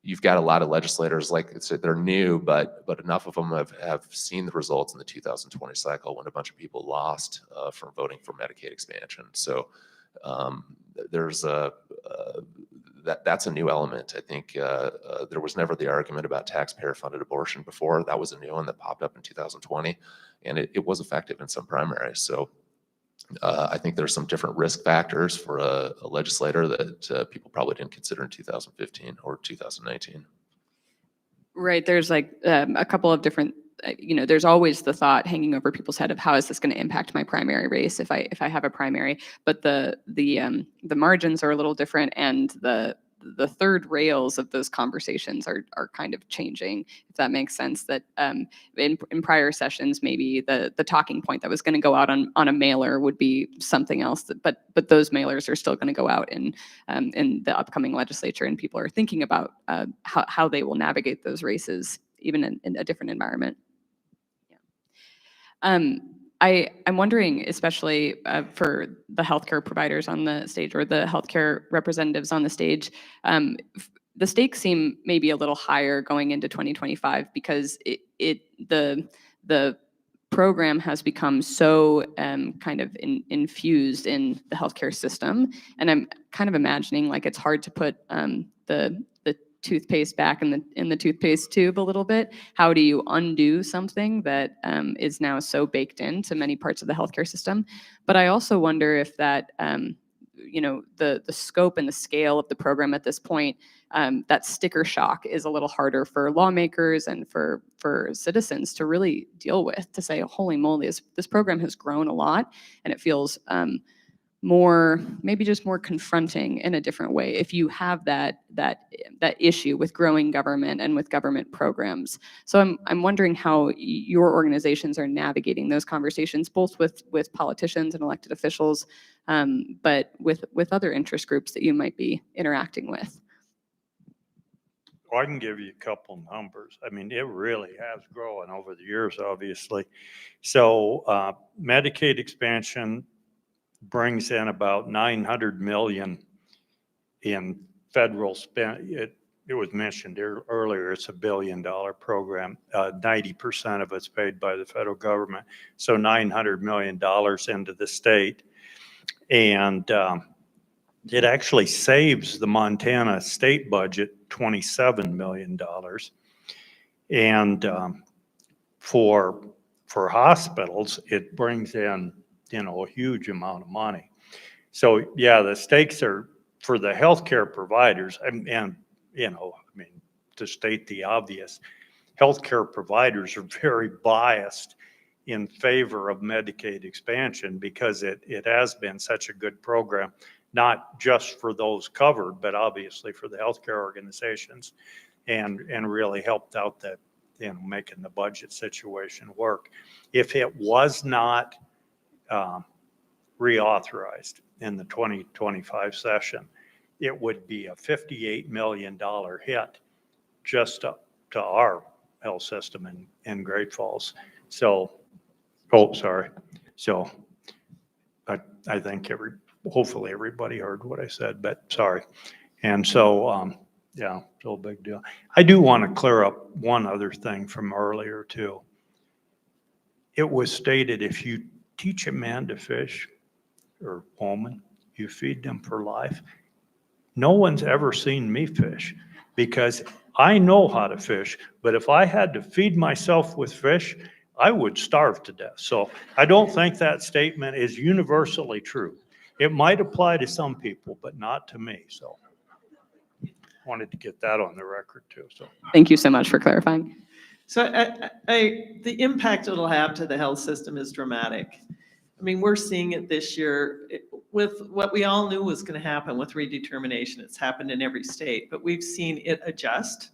you've got a lot of legislators, like I said, they're new, but enough of them have seen the results in the 2020 cycle when a bunch of people lost from voting for Medicaid expansion. So there's that's a new element. I think there was never the argument about taxpayer-funded abortion before. That was a new one that popped up in 2020, and it was effective in some primaries. So I think there's some different risk factors for a legislator that people probably didn't consider in 2015 or 2019. Right. There's like a couple of different, there's always the thought hanging over people's head of how is this going to impact my primary race if I have a primary, but the margins are a little different, and the third rails of those conversations are kind of changing, if that makes sense. That in prior sessions, maybe the talking point that was going to go out on a mailer would be something else, but those mailers are still going to go out in the upcoming legislature, and people are thinking about how they will navigate those races, even in a different environment. Yeah. I'm wondering, especially for the healthcare providers on the stage, or the healthcare representatives on the stage, the stakes seem maybe a little higher going into 2025, because the program has become so kind of infused in the healthcare system, and I'm kind of imagining like it's hard to put the toothpaste back in the toothpaste tube a little bit. How do you undo something that is now so baked into many parts of the healthcare system? But I also wonder if that the scope and the scale of the program at this point, that sticker shock is a little harder for lawmakers and for citizens to really deal with, to say, holy moly, this program has grown a lot, and it feels maybe just more confronting in a different way if you have that issue with growing government and with government programs. So I'm wondering how your organizations are navigating those conversations, both with politicians and elected officials, but with other interest groups that you might be interacting with. Well, I can give you a couple numbers. I mean, it really has grown over the years, obviously. So Medicaid expansion brings in about 900 million in federal spend. It was mentioned earlier, it's $1 billion program. 90% of it's paid by the federal government. So $900 million into the state. And it actually saves the Montana state budget $27 million. And for hospitals, it brings in a huge amount of money. So yeah, the stakes are for the healthcare providers, and to state the obvious, healthcare providers are very biased in favor of Medicaid expansion, because it has been such a good program, not just for those covered, but obviously for the healthcare organizations, and really helped out that, making the budget situation work. If it was not reauthorized in the 2025 session, it would be a $58 million hit just to our health system in Great Falls. So, So I think hopefully everybody heard what I said, but sorry. And so Yeah, so big deal. I do want to clear up one other thing from earlier too. It was stated if you teach a man to fish or woman, you feed them for life. No one's ever seen me fish because I know how to fish, but if I had to feed myself with fish, I would starve to death. So I don't think that statement is universally true. It might apply to some people, but not to me. So wanted to get that on the record too. So Thank you so much for clarifying. So the impact it'll have to the health system is dramatic. I mean, we're seeing it this year with what we all knew was going to happen with redetermination. It's happened in every state, but we've seen it adjust,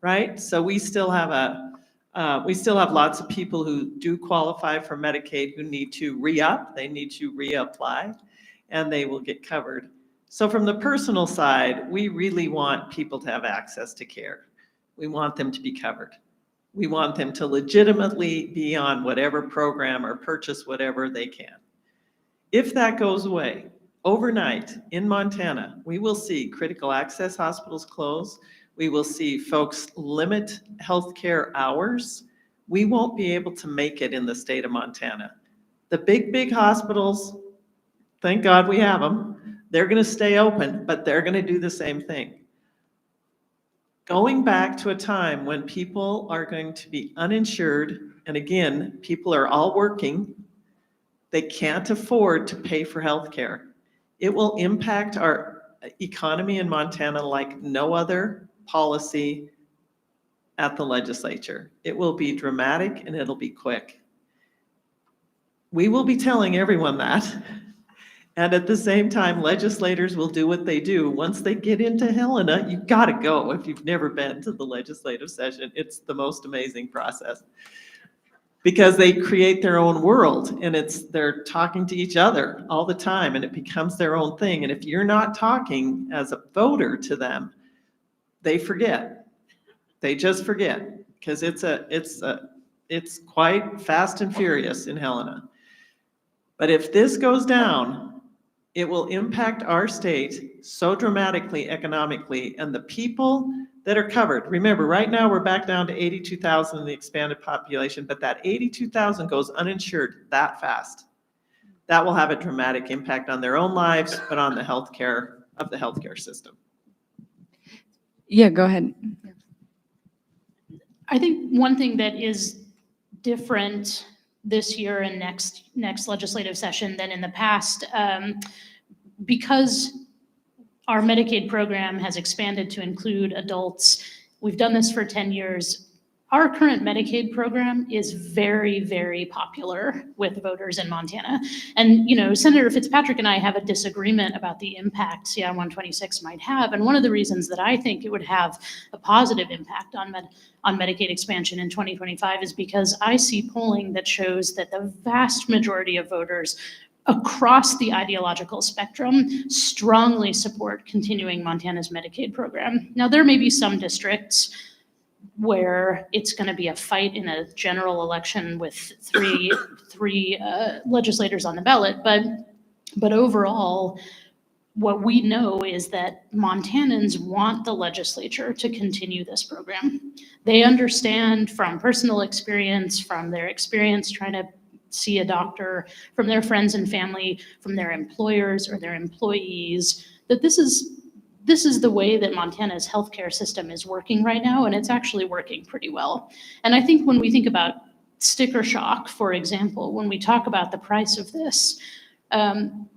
right? So we still have lots of people who do qualify for Medicaid who need to re-up, they need to reapply, and they will get covered. So from the personal side, we really want people to have access to care. We want them to be covered. We want them to legitimately be on whatever program or purchase whatever they can. If that goes away, overnight in Montana, we will see critical access hospitals close. We will see folks limit healthcare hours. We won't be able to make it in the state of Montana. The big hospitals, thank God we have them, they're going to stay open, but they're going to do the same thing. Going back to a time when people are going to be uninsured, and again, people are all working, they can't afford to pay for healthcare. It will impact our economy in Montana like no other policy at the legislature. It will be dramatic and it'll be quick. We will be telling everyone that. And at the same time, legislators will do what they do. Once they get into Helena, you gotta go if you've never been to the legislative session. It's the most amazing process. Because they create their own world and they're talking to each other all the time and it becomes their own thing. And if you're not talking as a voter to them, they forget. They just forget because it's quite fast and furious in Helena. But if this goes down, it will impact our state so dramatically economically, and the people that are covered. Remember, right now we're back down to 82,000 in the expanded population, but that 82,000 goes uninsured that fast. That will have a dramatic impact on their own lives, but on the healthcare system. Yeah, go ahead. I think one thing that is different this year and next legislative session than in the past, because our Medicaid program has expanded to include adults. We've done this for 10 years. Our current Medicaid program is very, very popular with voters in Montana. And, Senator Fitzpatrick and I have a disagreement about the impact CI 126 might have. And one of the reasons that I think it would have a positive impact on Medicaid expansion in 2025 is because I see polling that shows that the vast majority of voters across the ideological spectrum strongly support continuing Montana's Medicaid program. Now, there may be some districts where it's going to be a fight in a general election with three legislators on the ballot, but overall, what we know is that Montanans want the legislature to continue this program. They understand from personal experience, from their experience trying to see a doctor, from their friends and family, from their employers or their employees, that this is the way that Montana's healthcare system is working right now, and it's actually working pretty well. And I think when we think about sticker shock, for example, when we talk about the price of this,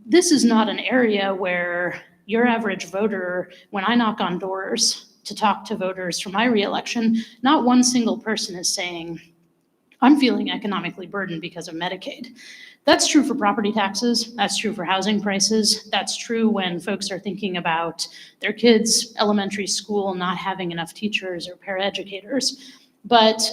this is not an area where your average voter, when I knock on doors to talk to voters for my reelection, not one single person is saying, I'm feeling economically burdened because of Medicaid. That's true for property taxes. That's true for housing prices. That's true when folks are thinking about their kids' elementary school not having enough teachers or paraeducators. But,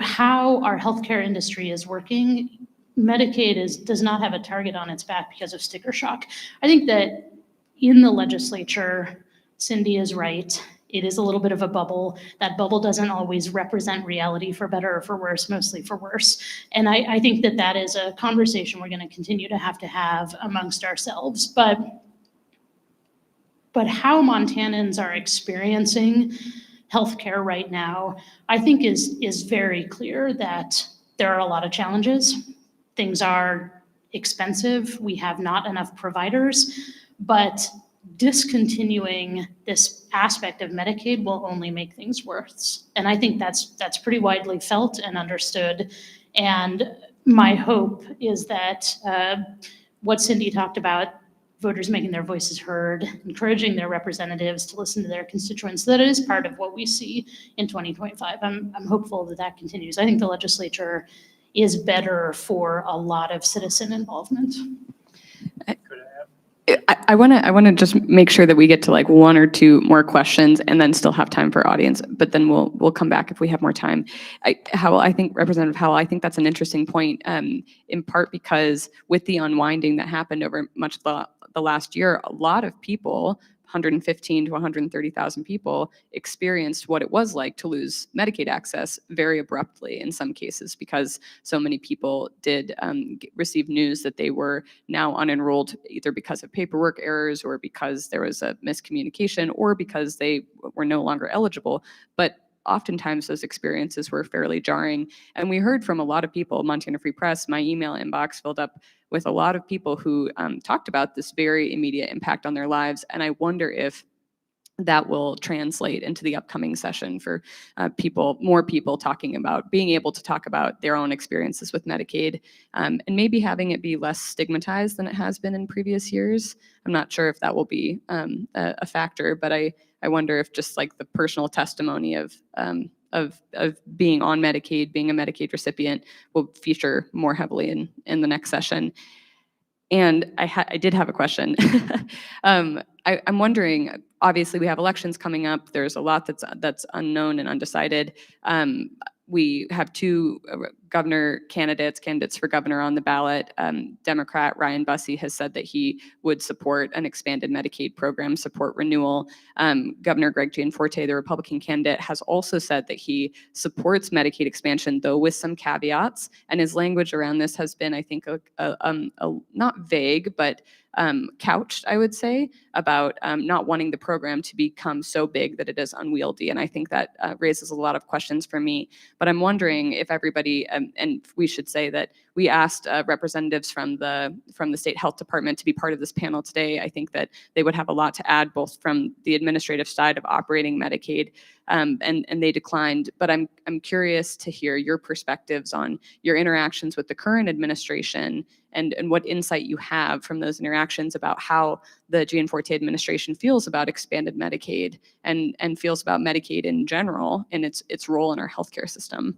how our healthcare industry is working, Medicaid does not have a target on its back because of sticker shock. I think that in the legislature, Cindy is right. It is a little bit of a bubble. That bubble doesn't always represent reality for better or for worse, mostly for worse. And I think that is a conversation we're going to continue to have amongst ourselves. But But how Montanans are experiencing healthcare right now, I think is very clear that there are a lot of challenges. Things are expensive. We have not enough providers, but discontinuing this aspect of Medicaid will only make things worse. And I think that's pretty widely felt and understood. And my hope is that what Cindy talked about, voters making their voices heard, encouraging their representatives to listen to their constituents, that is part of what we see in 2025. I'm hopeful that that continues. I think the legislature is better for a lot of citizen involvement. I want to just make sure that we get to like one or two more questions and then still have time for audience, but then we'll come back if we have more time. Howell, I think Representative Howell, I think that's an interesting point, in part because with the unwinding that happened over much of the last year, a lot of people, 115 to 130,000 people, experienced what it was like to lose Medicaid access very abruptly in some cases, because so many people did receive news that they were now unenrolled, either because of paperwork errors or because there was a miscommunication or because they were no longer eligible. But oftentimes those experiences were fairly jarring. And we heard from a lot of people, Montana Free Press, my email inbox filled up with a lot of people who talked about this very immediate impact on their lives. And I wonder if that will translate into the upcoming session for more people talking about, being able to talk about their own experiences with Medicaid, and maybe having it be less stigmatized than it has been in previous years. I'm not sure if that will be a factor, but I wonder if just like the personal testimony of being on Medicaid, being a Medicaid recipient, will feature more heavily in the next session. And I did have a question. I'm wondering, obviously we have elections coming up. There's a lot that's unknown and undecided. We have two candidates for governor on the ballot. Democrat Ryan Busse has said that he would support an expanded Medicaid program, support renewal. Governor Greg Gianforte, the Republican candidate, has also said that he supports Medicaid expansion, though with some caveats. And his language around this has been, I think, not vague, but couched, I would say, about not wanting the program to become so big that it is unwieldy. And I think that raises a lot of questions for me. But I'm wondering if everybody, and we should say that we asked representatives from the state health department to be part of this panel today. I think that they would have a lot to add, both from the administrative side of operating Medicaid, and they declined. But I'm curious to hear your perspectives on your interactions with the current administration and what insight you have from those interactions about how the Gianforte administration feels about expanded Medicaid and feels about Medicaid in general and its role in our healthcare system.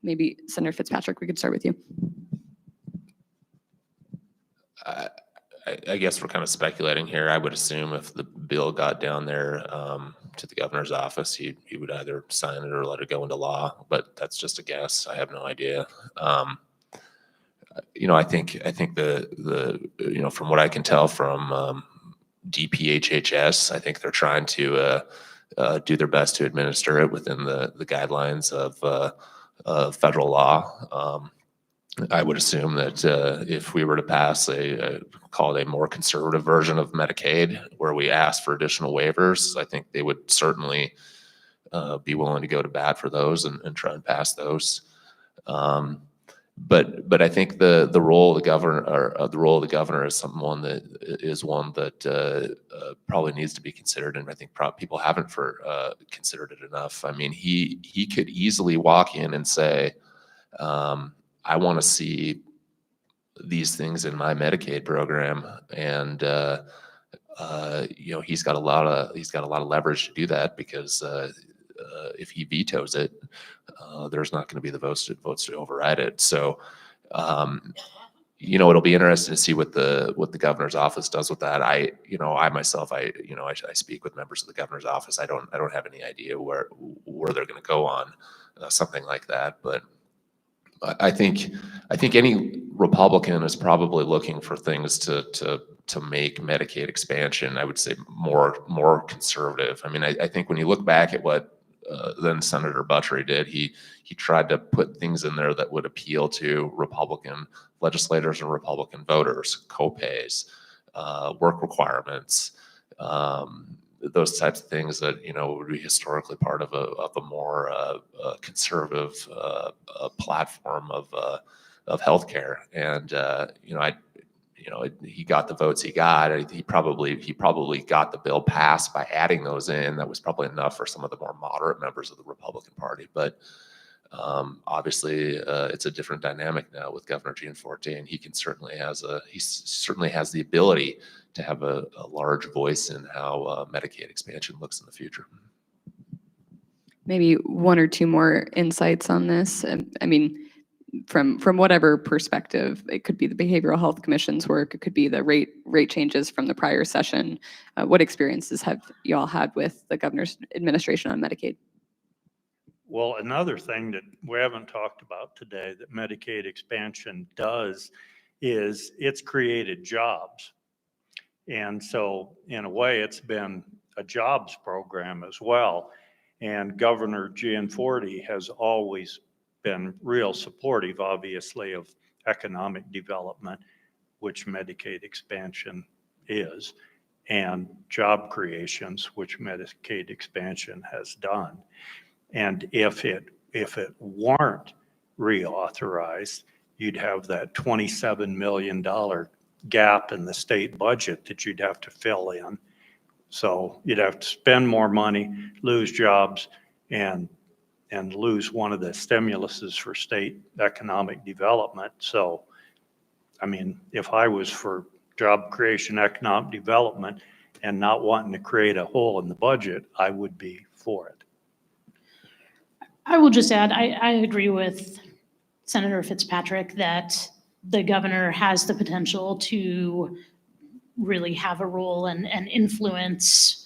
Maybe Senator Fitzpatrick, we could start with you. I guess we're kind of speculating here. I would assume if the bill got down there to the governor's office, he would either sign it or let it go into law. But that's just a guess. I have no idea. I think the from what I can tell from DPHHS, I think they're trying to do their best to administer it within the guidelines of federal law. I would assume that if we were to pass call it a more conservative version of Medicaid, where we ask for additional waivers, I think they would certainly be willing to go to bat for those and try and pass those. But I think the role of the governor is one that probably needs to be considered, and I think people haven't considered it enough. I mean, he could easily walk in and say, I want to see these things in my Medicaid program, and he's got a lot of leverage to do that, because if he vetoes it, there's not going to be the votes to override it. So, it'll be interesting to see what the governor's office does with that. I myself, I speak with members of the governor's office. I don't have any idea where they're going to go on something like that, but I think any Republican is probably looking for things to make Medicaid expansion, I would say, more conservative. I mean, I think when you look back at what then Senator Buttrey did, he tried to put things in there that would appeal to Republican legislators and Republican voters, co-pays, work requirements, those types of things that, would be historically part of a more conservative platform of healthcare. And, he got the votes he got. He probably got the bill passed by adding those in. That was probably enough for some of the more moderate members of the Republican Party. But obviously, it's a different dynamic now with Governor Gianforte, and he certainly has the ability to have a large voice in how Medicaid expansion looks in the future. Maybe one or two more insights on this. I mean, from whatever perspective, it could be the Behavioral Health Commission's work, it could be the rate changes from the prior session. What experiences have you all had with the governor's administration on Medicaid? Well, another thing that we haven't talked about today that Medicaid expansion does is it's created jobs. And so in a way, it's been a jobs program as well. And Governor Gianforte has always been real supportive, obviously, of economic development, which Medicaid expansion is, and job creations, which Medicaid expansion has done. And if it weren't reauthorized, you'd have that $27 million gap in the state budget that you'd have to fill in. So you'd have to spend more money, lose jobs, and lose one of the stimuluses for state economic development. So, I mean, if I was for job creation, economic development, and not wanting to create a hole in the budget, I would be for it. I will just add, I agree with Senator Fitzpatrick that the governor has the potential to really have a role and influence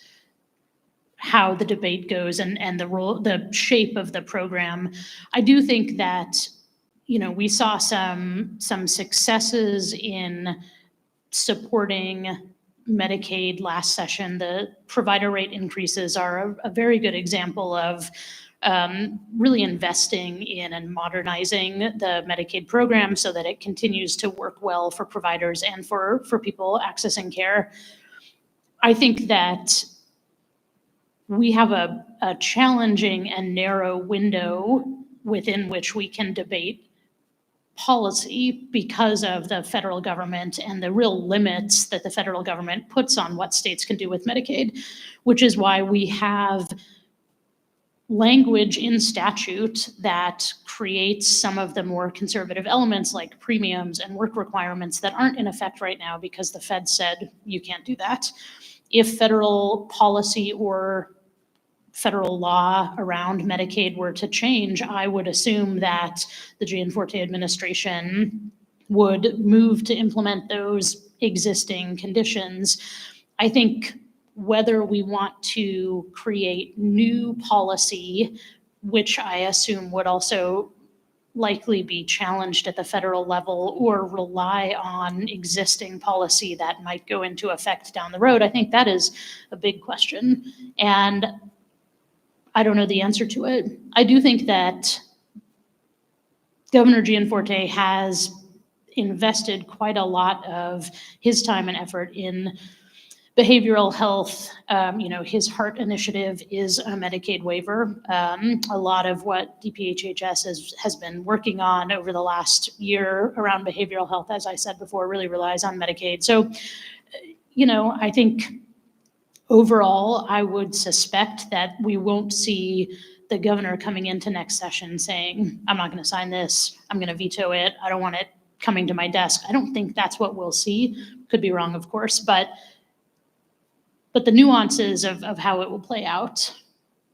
how the debate goes and the shape of the program. I do think that, we saw some successes in supporting Medicaid last session. The provider rate increases are a very good example of really investing in and modernizing the Medicaid program so that it continues to work well for providers and for people accessing care. I think that we have a challenging and narrow window within which we can debate policy because of the federal government and the real limits that the federal government puts on what states can do with Medicaid, which is why we have language in statute that creates some of the more conservative elements like premiums and work requirements that aren't in effect right now because the Fed said you can't do that. If federal policy or federal law around Medicaid were to change, I would assume that the Gianforte administration would move to implement those existing conditions. I think whether we want to create new policy, which I assume would also likely be challenged at the federal level, or rely on existing policy that might go into effect down the road, I think that is a big question. And I don't know the answer to it. I do think that Governor Gianforte has invested quite a lot of his time and effort in behavioral health. His HEART initiative is a Medicaid waiver. A lot of what DPHHS has been working on over the last year around behavioral health, as I said before, really relies on Medicaid. So, I think overall, I would suspect that we won't see the governor coming into next session saying, I'm not going to sign this, I'm going to veto it, I don't want it coming to my desk. I don't think that's what we'll see. Could be wrong, of course, but the nuances of how it will play out,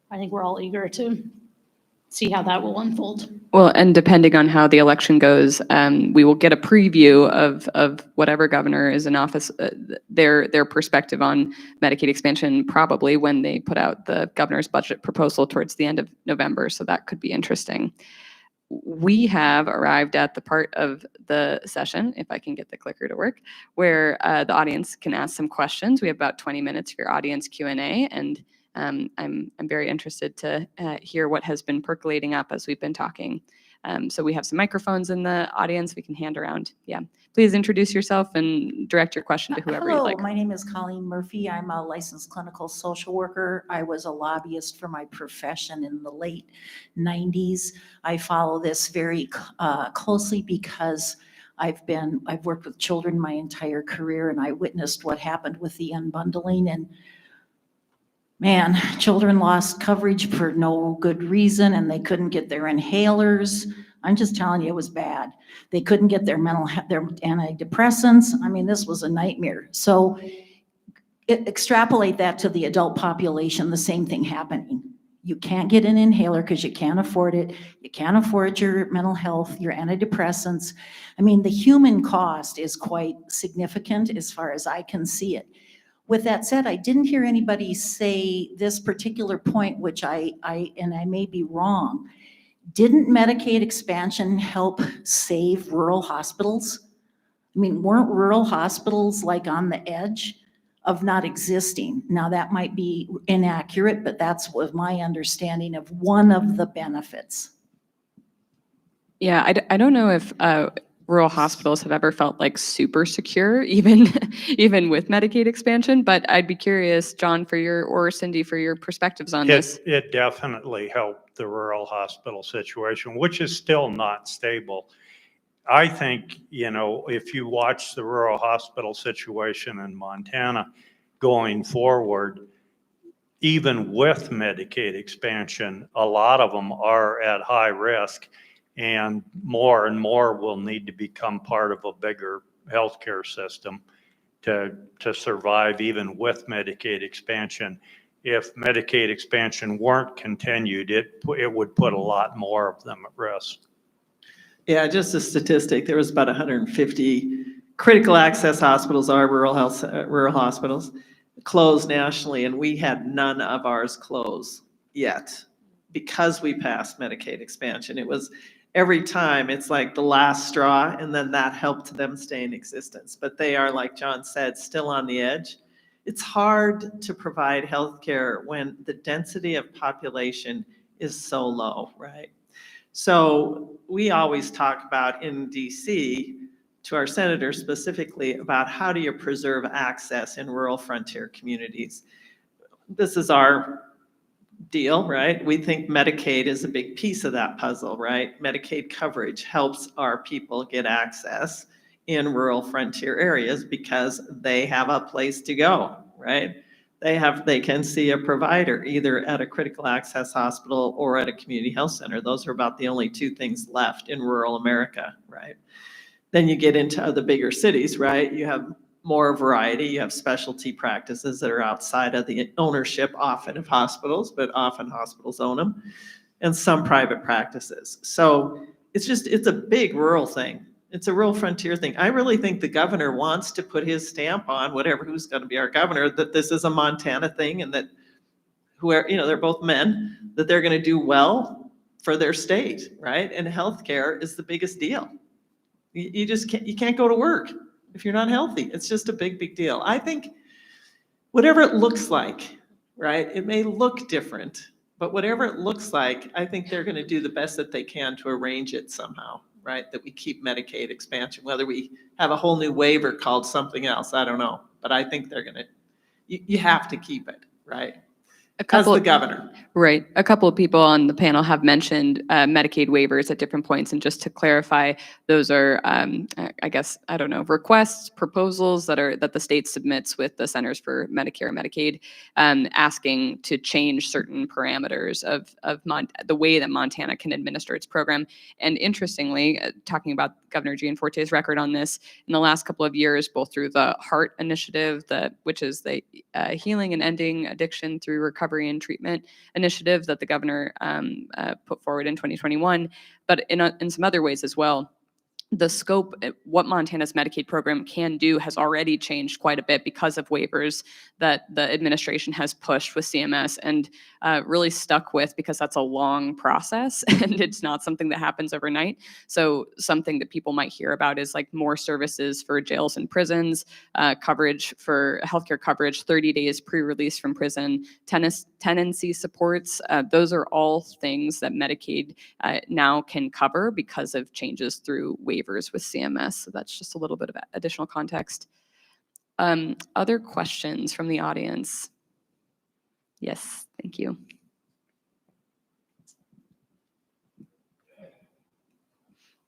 I think we're all eager to see how that will unfold. Well, and depending on how the election goes, we will get a preview of whatever governor is in office, their perspective on Medicaid expansion, probably when they put out the governor's budget proposal towards the end of November. So that could be interesting. We have arrived at the part of the session, if I can get the clicker to work, where the audience can ask some questions. We have about 20 minutes for your audience Q&A, and I'm very interested to hear what has been percolating up as we've been talking. So we have some microphones in the audience we can hand around. Yeah, please introduce yourself and direct your question to whoever you'd Hello, like. my name is Colleen Murphy. I'm a licensed clinical social worker. I was a lobbyist for my profession in the late 90s. I follow this very closely because I've worked with children my entire career, and I witnessed what happened with the unbundling, and man, children lost coverage for no good reason, and they couldn't get their inhalers. I'm just telling you, it was bad. They couldn't get their their antidepressants. I mean, this was a nightmare. So extrapolate that to the adult population, the same thing happening. You can't get an inhaler because you can't afford it. You can't afford your mental health, your antidepressants. I mean, the human cost is quite significant as far as I can see it. With that said, I didn't hear anybody say this particular point, which I may be wrong. Didn't Medicaid expansion help save rural hospitals? I mean, weren't rural hospitals like on the edge of not existing? Now, that might be inaccurate, but that's was my understanding of one of the benefits. Yeah, I don't know if rural hospitals have ever felt like super secure, even even with Medicaid expansion, but I'd be curious, John, or Cindy, for your perspectives on this. It definitely helped the rural hospital situation, which is still not stable. I think, if you watch the rural hospital situation in Montana going forward, even with Medicaid expansion, a lot of them are at high risk, and more will need to become part of a bigger healthcare system to survive even with Medicaid expansion. If Medicaid expansion weren't continued, it would put a lot more of them at risk. Yeah, just a statistic, there was about 150 critical access hospitals, our rural hospitals, closed nationally, and we had none of ours close yet because we passed Medicaid expansion. It was every time, it's like the last straw, and then that helped them stay in existence. But they are, like John said, still on the edge. It's hard to provide healthcare when the density of population is so low, right? So we always talk about in DC, to our senators specifically, about how do you preserve access in rural frontier communities. This is our deal, right? We think Medicaid is a big piece of that puzzle, right? Medicaid coverage helps our people get access in rural frontier areas because they have a place to go, right? They can see a provider either at a critical access hospital or at a community health center. Those are about the only two things left in rural America, right? Then you get into the bigger cities, right? You have more variety. You have specialty practices that are outside of the ownership often of hospitals, but often hospitals own them, and some private practices. So it's a big rural thing. It's a rural frontier thing. I really think the governor wants to put his stamp on who's going to be our governor, that this is a Montana thing, and that they're both men, that they're going to do well for their state, right? And healthcare is the biggest deal. You just can't go to work if you're not healthy. It's just a big deal. I think whatever it looks like, right? It may look different, but whatever it looks like, I think they're going to do the best that they can to arrange it somehow, right? That we keep Medicaid expansion, whether we have a whole new waiver called something else, I don't know. But I think they're going to, you have to keep it, right? As the governor. Right. A couple of people on the panel have mentioned Medicaid waivers at different points. And just to clarify, those are, requests, proposals that the state submits with the Centers for Medicare and Medicaid, asking to change certain parameters of the way that Montana can administer its program. And interestingly, talking about Governor Gianforte's record on this, in the last couple of years, both through the HEART initiative, which is the Healing and Ending Addiction Through Recovery and Treatment initiative that the governor put forward in 2021, but in some other ways as well. The scope, what Montana's Medicaid program can do, has already changed quite a bit because of waivers that the administration has pushed with CMS and really stuck with, because that's a long process and it's not something that happens overnight. So something that people might hear about is like more services for jails and prisons, coverage for healthcare coverage, 30 days pre-release from prison, tenancy supports. Those are all things that Medicaid now can cover because of changes through waivers waivers with CMS. So that's just a little bit of additional context. Other questions from the audience? Yes, thank you.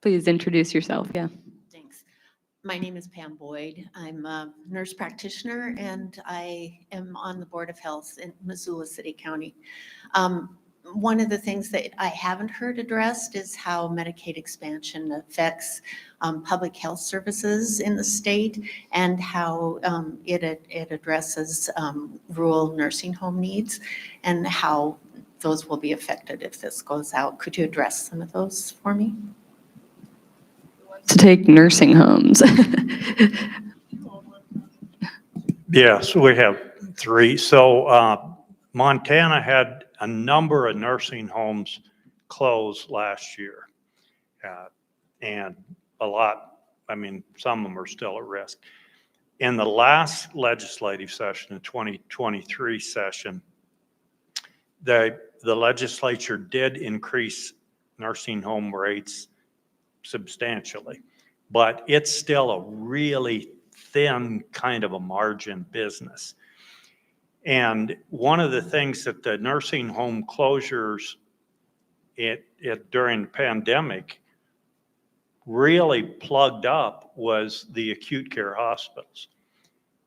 Please introduce yourself. Yeah. Thanks. My name is Pam Boyd. I'm a nurse practitioner and I am on the Board of Health in Missoula City County. One of the things that I haven't heard addressed is how Medicaid expansion affects public health services in the state and how it addresses rural nursing home needs and how those will be affected if this goes out. Could you address some of those for me? To take nursing homes. Yes, we have 3. So Montana had a number of nursing homes close last year. And a lot, I mean, some of them are still at risk. In the last legislative session, the 2023 session, the legislature did increase nursing home rates substantially, but it's still a really thin kind of a margin business. And one of the things that the nursing home closures during the pandemic really plugged up was the acute care hospitals.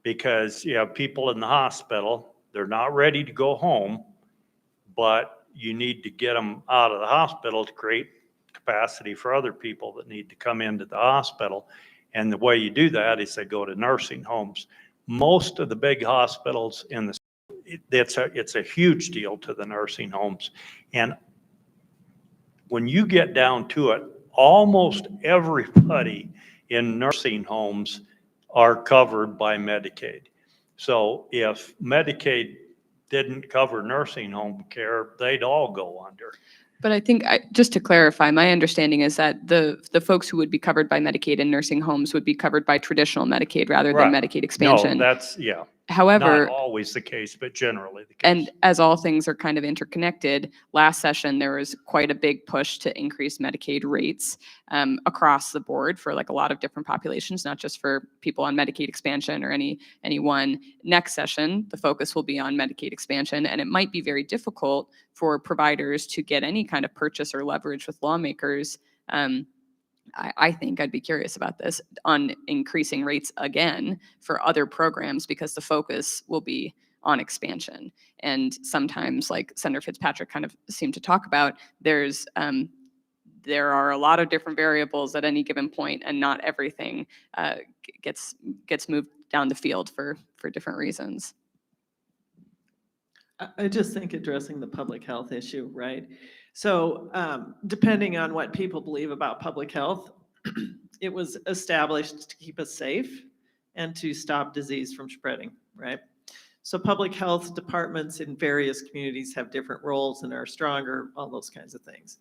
Because you have people in the hospital, they're not ready to go home, but you need to get them out of the hospital to create capacity for other people that need to come into the hospital. And the way you do that is they go to nursing homes. Most of the big hospitals in the it's a huge deal to the nursing homes. And when you get down to it, almost everybody in nursing homes are covered by Medicaid. So if Medicaid didn't cover nursing home care, they'd all go under. But I think, just to clarify, my understanding is that the folks who would be covered by Medicaid in nursing homes would be covered by traditional Medicaid rather than Right. Medicaid expansion. No, that's, yeah, However, not always the case, but generally the case. and as all things are kind of interconnected, last session there was quite a big push to increase Medicaid rates across the board for like a lot of different populations, not just for people on Medicaid expansion or any one. Next session, the focus will be on Medicaid expansion, and it might be very difficult for providers to get any kind of purchase or leverage with lawmakers. I think I'd be curious about this on increasing rates again for other programs because the focus will be on expansion. And sometimes, like Senator Fitzpatrick kind of seemed to talk about, there are a lot of different variables at any given point, and not everything gets moved down the field for different reasons. I just think addressing the public health issue, right? So depending on what people believe about public health, it was established to keep us safe and to stop disease from spreading, right? So public health departments in various communities have different roles and are stronger, all those kinds of things.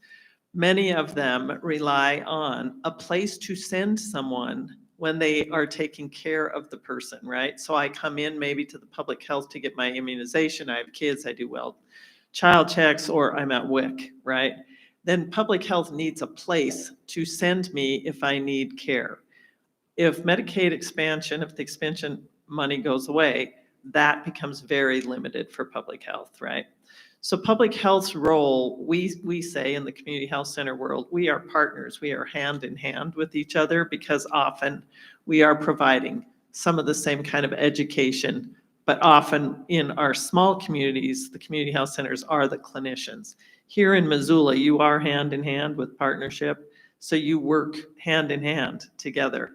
Many of them rely on a place to send someone when they are taking care of the person, right? So I come in maybe to the public health to get my immunization. I have kids, I do well child checks, or I'm at WIC, right? Then public health needs a place to send me if I need care. If Medicaid expansion, if the expansion money goes away, that becomes very limited for public health, right? So public health's role, we say in the community health center world, we are partners. We are hand in hand with each other because often we are providing some of the same kind of education, but often in our small communities, the community health centers are the clinicians. Here in Missoula, you are hand in hand with partnership, so you work hand in hand together.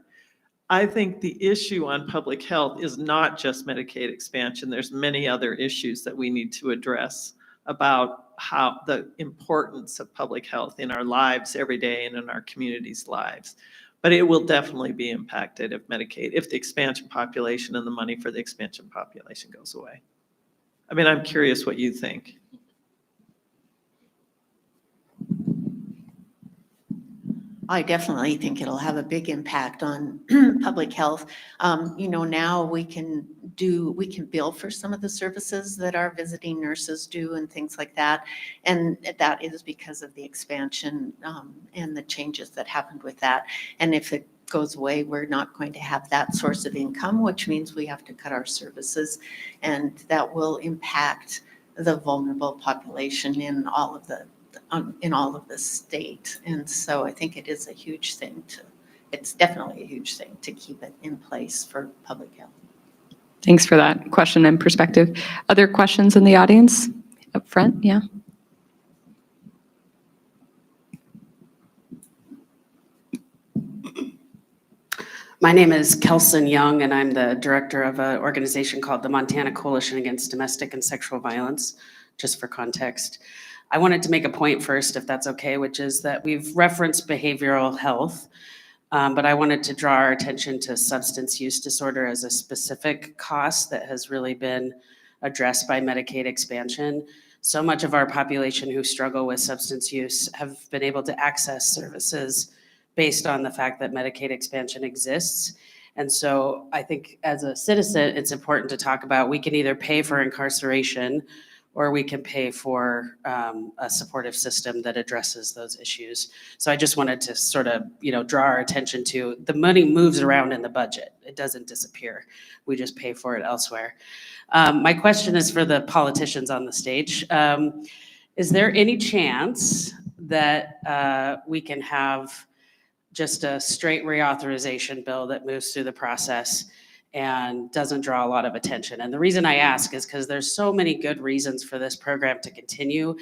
I think the issue on public health is not just Medicaid expansion. There's many other issues that we need to address about how the importance of public health in our lives every day and in our communities' lives. But it will definitely be impacted if Medicaid, if the expansion population and the money for the expansion population goes away. I mean, I'm curious what you think. I definitely think it'll have a big impact on public health. You know, now we can we can bill for some of the services that our visiting nurses do and things like that. And that is because of the expansion and the changes that happened with that. And if it goes away, we're not going to have that source of income, which means we have to cut our services. And that will impact the vulnerable population in all of the state. And so I think it is a huge thing it's definitely a huge thing to keep it in place for public health. Thanks for that question and perspective. Other questions in the audience? Up front, yeah. My name is Kelson Young, and I'm the director of an organization called the Montana Coalition Against Domestic and Sexual Violence, just for context. I wanted to make a point first, if that's okay, which is that we've referenced behavioral health, but I wanted to draw our attention to substance use disorder as a specific cost that has really been addressed by Medicaid expansion. So much of our population who struggle with substance use have been able to access services based on the fact that Medicaid expansion exists. And so I think as a citizen, it's important to talk about, we can either pay for incarceration or we can pay for a supportive system that addresses those issues. So I just wanted to sort of, draw our attention to the money moves around in the budget. It doesn't disappear. We just pay for it elsewhere. My question is for the politicians on the stage. Is there any chance that we can have just a straight reauthorization bill that moves through the process and doesn't draw a lot of attention? And the reason I ask is because there's so many good reasons for this program to continue,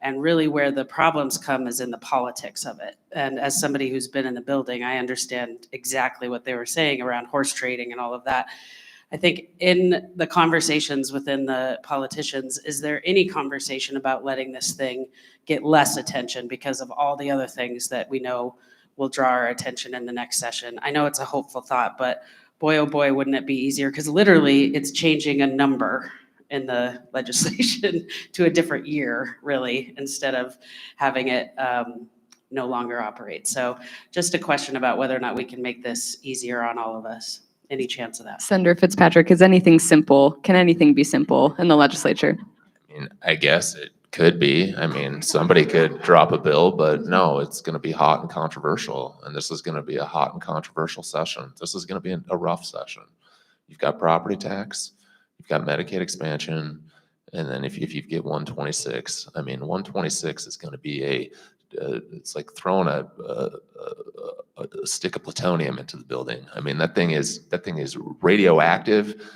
and really where the problems come is in the politics of it. And as somebody who's been in the building, I understand exactly what they were saying around horse trading and all of that. I think in the conversations within the politicians, is there any conversation about letting this thing get less attention because of all the other things that we know will draw our attention in the next session? I know it's a hopeful thought, but boy, oh boy, wouldn't it be easier? Because literally it's changing a number in the legislation to a different year, really, instead of having it no longer operate. So just a question about whether or not we can make this easier on all of us. Any chance of that? Senator Fitzpatrick, is anything simple? Can anything be simple in the legislature? I mean, I guess it could be. I mean, somebody could drop a bill, but no, it's going to be hot and controversial. And this is going to be a hot and controversial session. This is going to be a rough session. You've got property tax, you've got Medicaid expansion, and then if you get 126, I mean, 126 is going to be it's like throwing a stick of plutonium into the building. I mean, that thing is radioactive.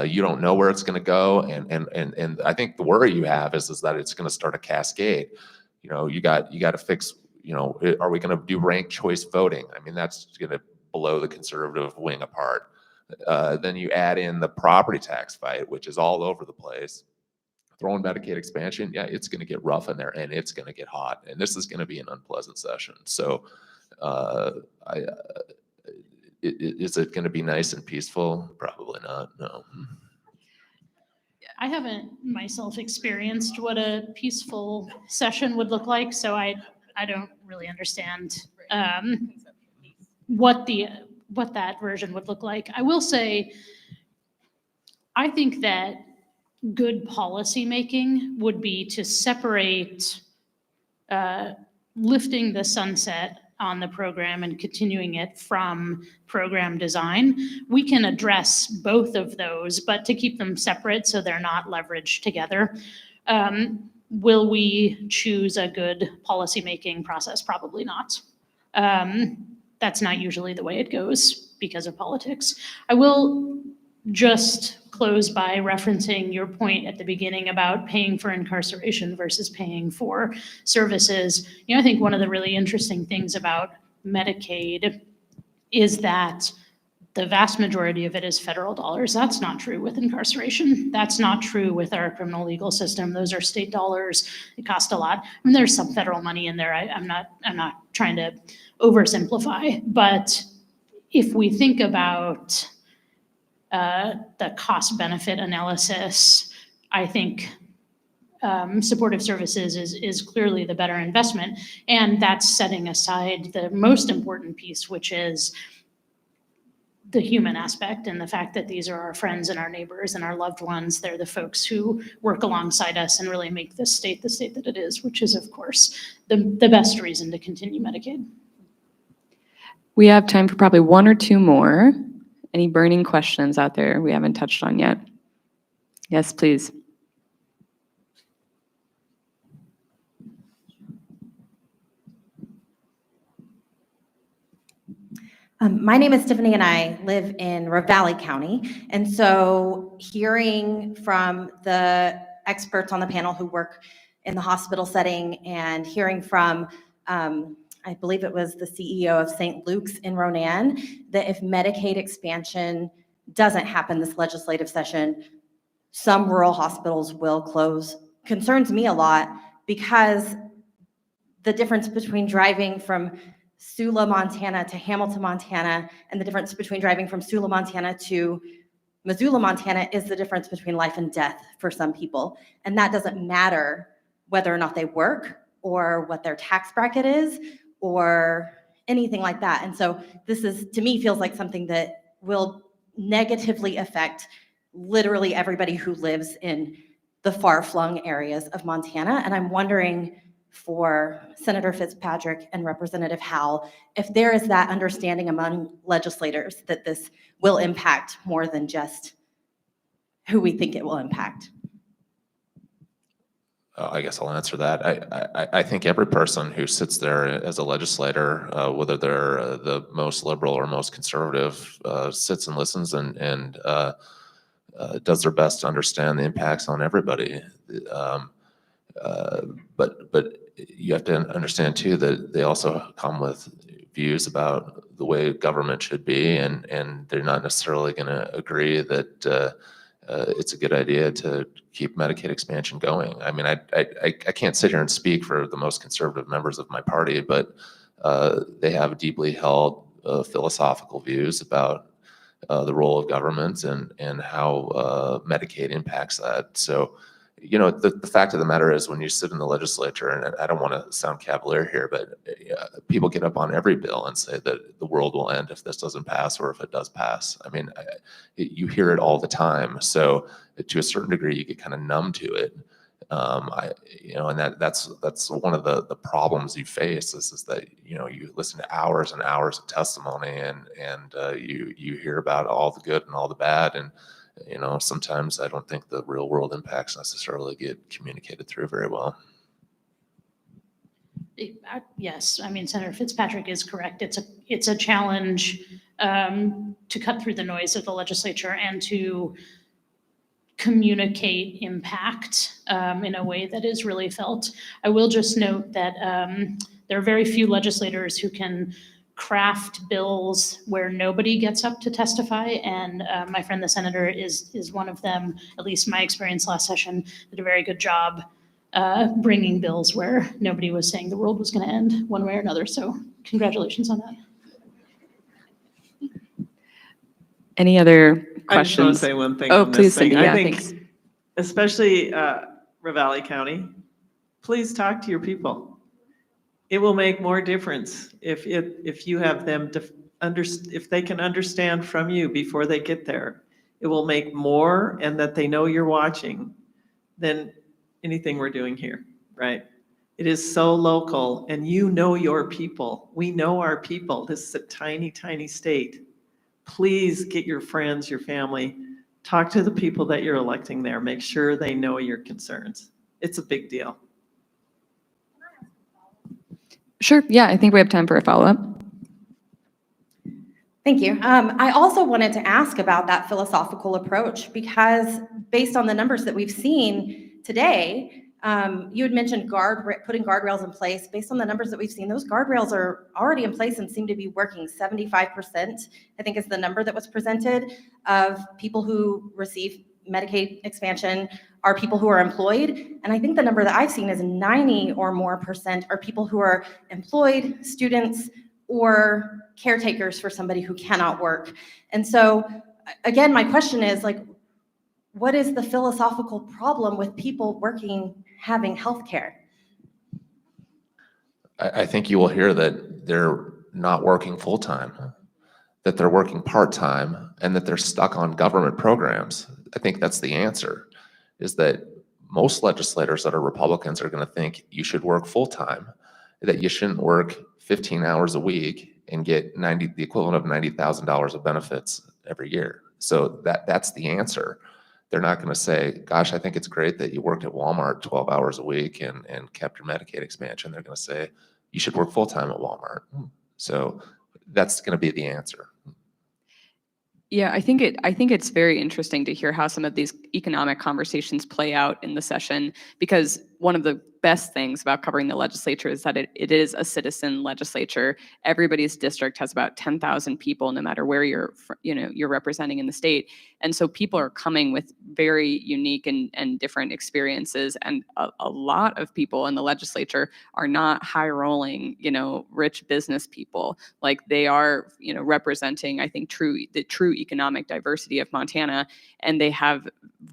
You don't know where it's going to go, and I think the worry you have is that it's going to start a cascade. You got to fix. Are we going to do ranked choice voting? I mean, that's going to blow the conservative wing apart. Then you add in the property tax fight, which is all over the place. Throwing Medicaid expansion, yeah, it's going to get rough in there, and it's going to get hot, and this is going to be an unpleasant session. So, is it going to be nice and peaceful? Probably not. No. I haven't myself experienced what a peaceful session would look like, so I don't really understand what that version would look like. I will say, I think that good policy making would be to separate lifting the sunset on the program and continuing it from program design. We can address both of those, but to keep them separate so they're not leveraged together. Will we choose a good policymaking process? Probably not. That's not usually the way it goes because of politics. I will just close by referencing your point at the beginning about paying for incarceration versus paying for services. I think one of the really interesting things about Medicaid is that the vast majority of it is federal dollars. That's not true with incarceration. That's not true with our criminal legal system. Those are state dollars. It costs a lot. I mean, there's some federal money in there. I'm not trying to oversimplify, but if we think about the cost benefit analysis, I think supportive services is clearly the better investment. And that's setting aside the most important piece, which is the human aspect and the fact that these are our friends and our neighbors and our loved ones. They're the folks who work alongside us and really make this state the state that it is, which is, of course, the best reason to continue Medicaid. We have time for probably one or two more. Any burning questions out there we haven't touched on yet? Yes, please. My name is Tiffany and I live in Ravalli County. And so hearing from the experts on the panel who work in the hospital setting and hearing from, I believe it was the CEO of St. Luke's in Ronan, that if Medicaid expansion doesn't happen this legislative session, some rural hospitals will close, concerns me a lot, because the difference between driving from Sula, Montana to Hamilton, Montana, and the difference between driving from Sula, Montana to Missoula, Montana is the difference between life and death for some people. And that doesn't matter whether or not they work or what their tax bracket is or anything like that. And so this is, to me, feels like something that will negatively affect literally everybody who lives in the far-flung areas of Montana. And I'm wondering, for Senator Fitzpatrick and Representative Howell, if there is that understanding among legislators that this will impact more than just who we think it will impact. I guess I'll answer that. I think every person who sits there as a legislator, whether they're the most liberal or most conservative, sits and listens and does their best to understand the impacts on everybody. But you have to understand too that they also come with views about the way government should be, and they're not necessarily going to agree that it's a good idea to keep Medicaid expansion going. I mean, I can't sit here and speak for the most conservative members of my party, but they have deeply held philosophical views about the role of government and how Medicaid impacts that. So, you know, the fact of the matter is, when you sit in the legislature, and I don't want to sound cavalier here, but people get up on every bill and say that the world will end if this doesn't pass, or if it does pass. I mean, you hear it all the time. So to a certain degree, you get kind of numb to it. And that's one of the problems you face is that, you know, you listen to hours and hours of testimony and you hear about all the good and all the bad, and you know, sometimes I don't think the real world impacts necessarily get communicated through very well. Yes, I mean, Senator Fitzpatrick is correct. It's a challenge to cut through the noise of the legislature and to communicate impact in a way that is really felt. I will just note that there are very few legislators who can craft bills where nobody gets up to testify, and my friend the senator is one of them. At least my experience last session, did a very good job bringing bills where nobody was saying the world was going to end one way or another. So congratulations on that. Any other questions? I just want to say one thing. Oh, on this please, thing. Cindy. I Yeah, think, thanks. especially Ravalli County, please talk to your people. It will make more difference if you have them if they can understand from you before they get there. It will make more, and that they know you're watching, than anything we're doing here, right? It is so local, and you know your people. We know our people. This is a tiny, tiny state. Please get your friends, your family, talk to the people that you're electing there. Make sure they know your concerns. It's a big deal. Sure. Yeah, I think we have time for a follow-up. Thank you. I also wanted to ask about that philosophical approach, because based on the numbers that we've seen today, you had mentioned putting guardrails in place. Based on the numbers that we've seen, those guardrails are already in place and seem to be working. 75%, I think, is the number that was presented, of people who receive Medicaid expansion are people who are employed. And I think the number that I've seen is 90 or more % are people who are employed, students, or caretakers for somebody who cannot work. And so, again, my question is, like, what is the philosophical problem with people working, having health care? I think you will hear that they're not working full-time. that they're working part-time, and that they're stuck on government programs. I think that's the answer, is that most legislators that are Republicans are going to think you should work full-time, that you shouldn't work 15 hours a week and get the equivalent of $90,000 of benefits every year. So that's the answer. They're not going to say, gosh, I think it's great that you worked at Walmart 12 hours a week and kept your Medicaid expansion. They're going to say, you should work full-time at Walmart. So that's going to be the answer. Yeah, I think it's very interesting to hear how some of these economic conversations play out in the session, because one of the best things about covering the legislature is that it is a citizen legislature. Everybody's district has about 10,000 people, no matter where you're representing in the state. And so people are coming with very unique and different experiences. And a lot of people in the legislature are not high rolling, rich business people. Like, they are, representing, I think, the true economic diversity of Montana. And they have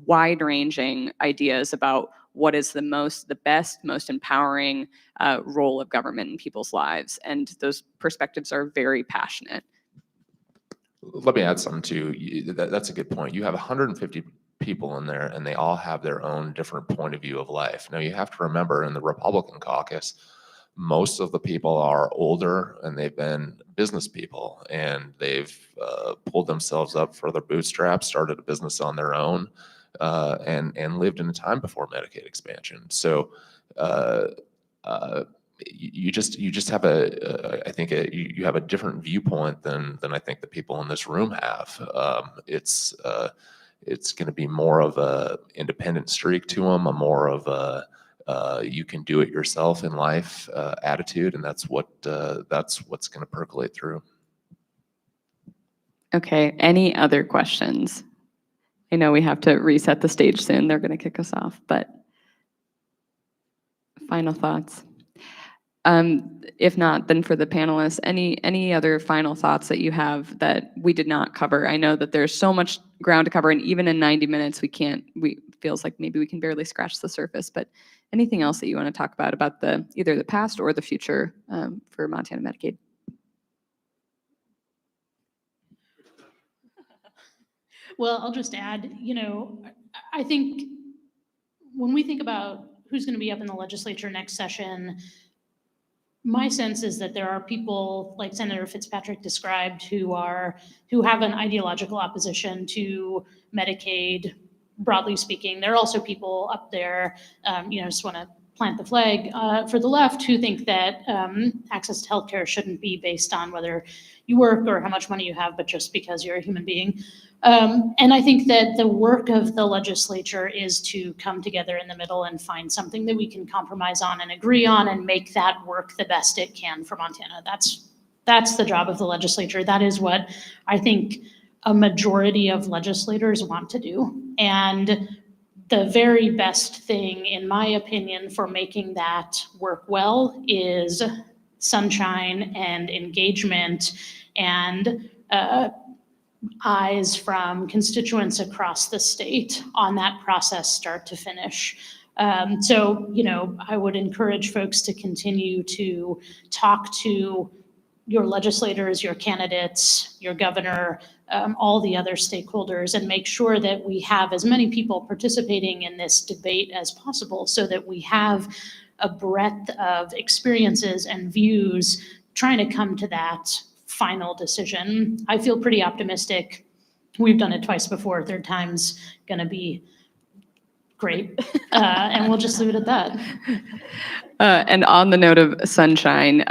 wide ranging ideas about what is the best, most empowering role of government in people's lives. And those perspectives are very passionate. Let me add something too. That's a good point. You have 150 people in there, and they all have their own different point of view of life. Now, you have to remember, in the Republican caucus, most of the people are older, and they've been business people, and they've pulled themselves up for their bootstraps, started a business on their own, and lived in a time before Medicaid expansion. So you just have you have a different viewpoint than I think the people in this room have. It's going to be more of a independent streak to them, a more of a you can do it yourself in life attitude, and that's what's going to percolate through. Okay, any other questions? I know we have to reset the stage soon. They're going to kick us off, but final thoughts. If not, then for the panelists, any other final thoughts that you have that we did not cover? I know that there's so much ground to cover, and even in 90 minutes, feels like maybe we can barely scratch the surface, but anything else that you want to talk about either the past or the future for Montana Medicaid? Well, I'll just add, I think when we think about who's going to be up in the legislature next session, my sense is that there are people like Senator Fitzpatrick described who have an ideological opposition to Medicaid, broadly speaking. There are also people up there, just want to plant the flag for the left, who think that access to healthcare shouldn't be based on whether you work or how much money you have, but just because you're a human being. And I think that the work of the legislature is to come together in the middle and find something that we can compromise on and agree on and make that work the best it can for Montana. That's the job of the legislature. That is what I think a majority of legislators want to do. And the very best thing, in my opinion, for making that work well is sunshine and engagement and eyes from constituents across the state on that process, start to finish. So, I would encourage folks to continue to talk to your legislators, your candidates, your governor, all the other stakeholders, and make sure that we have as many people participating in this debate as possible, so that we have a breadth of experiences and views trying to come to that final decision. I feel pretty optimistic. We've done it twice before. Third time's gonna be great. And we'll just leave it at that. And on the note of sunshine,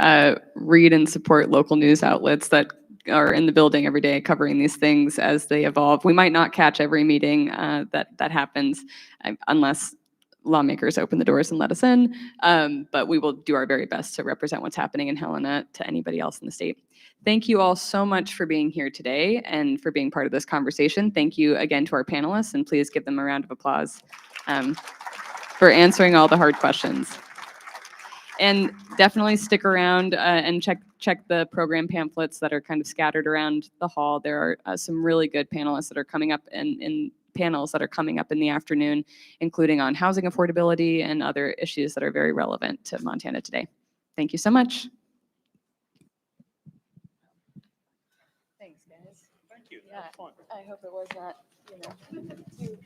read and support local news outlets that are in the building every day covering these things as they evolve. We might not catch every meeting that happens unless lawmakers open the doors and let us in, but we will do our very best to represent what's happening in Helena to anybody else in the state. Thank you all so much for being here today and for being part of this conversation. Thank you again to our panelists, and please give them a round of applause for answering all the hard questions. And definitely stick around and check the program pamphlets that are kind of scattered around the hall. There are some really good panelists that are coming up in panels that are coming up in the afternoon, including on housing affordability and other issues that are very relevant to Montana today. Thank you so much. Thanks, guys. Thank you. Yeah. That's fun. I hope it was not, too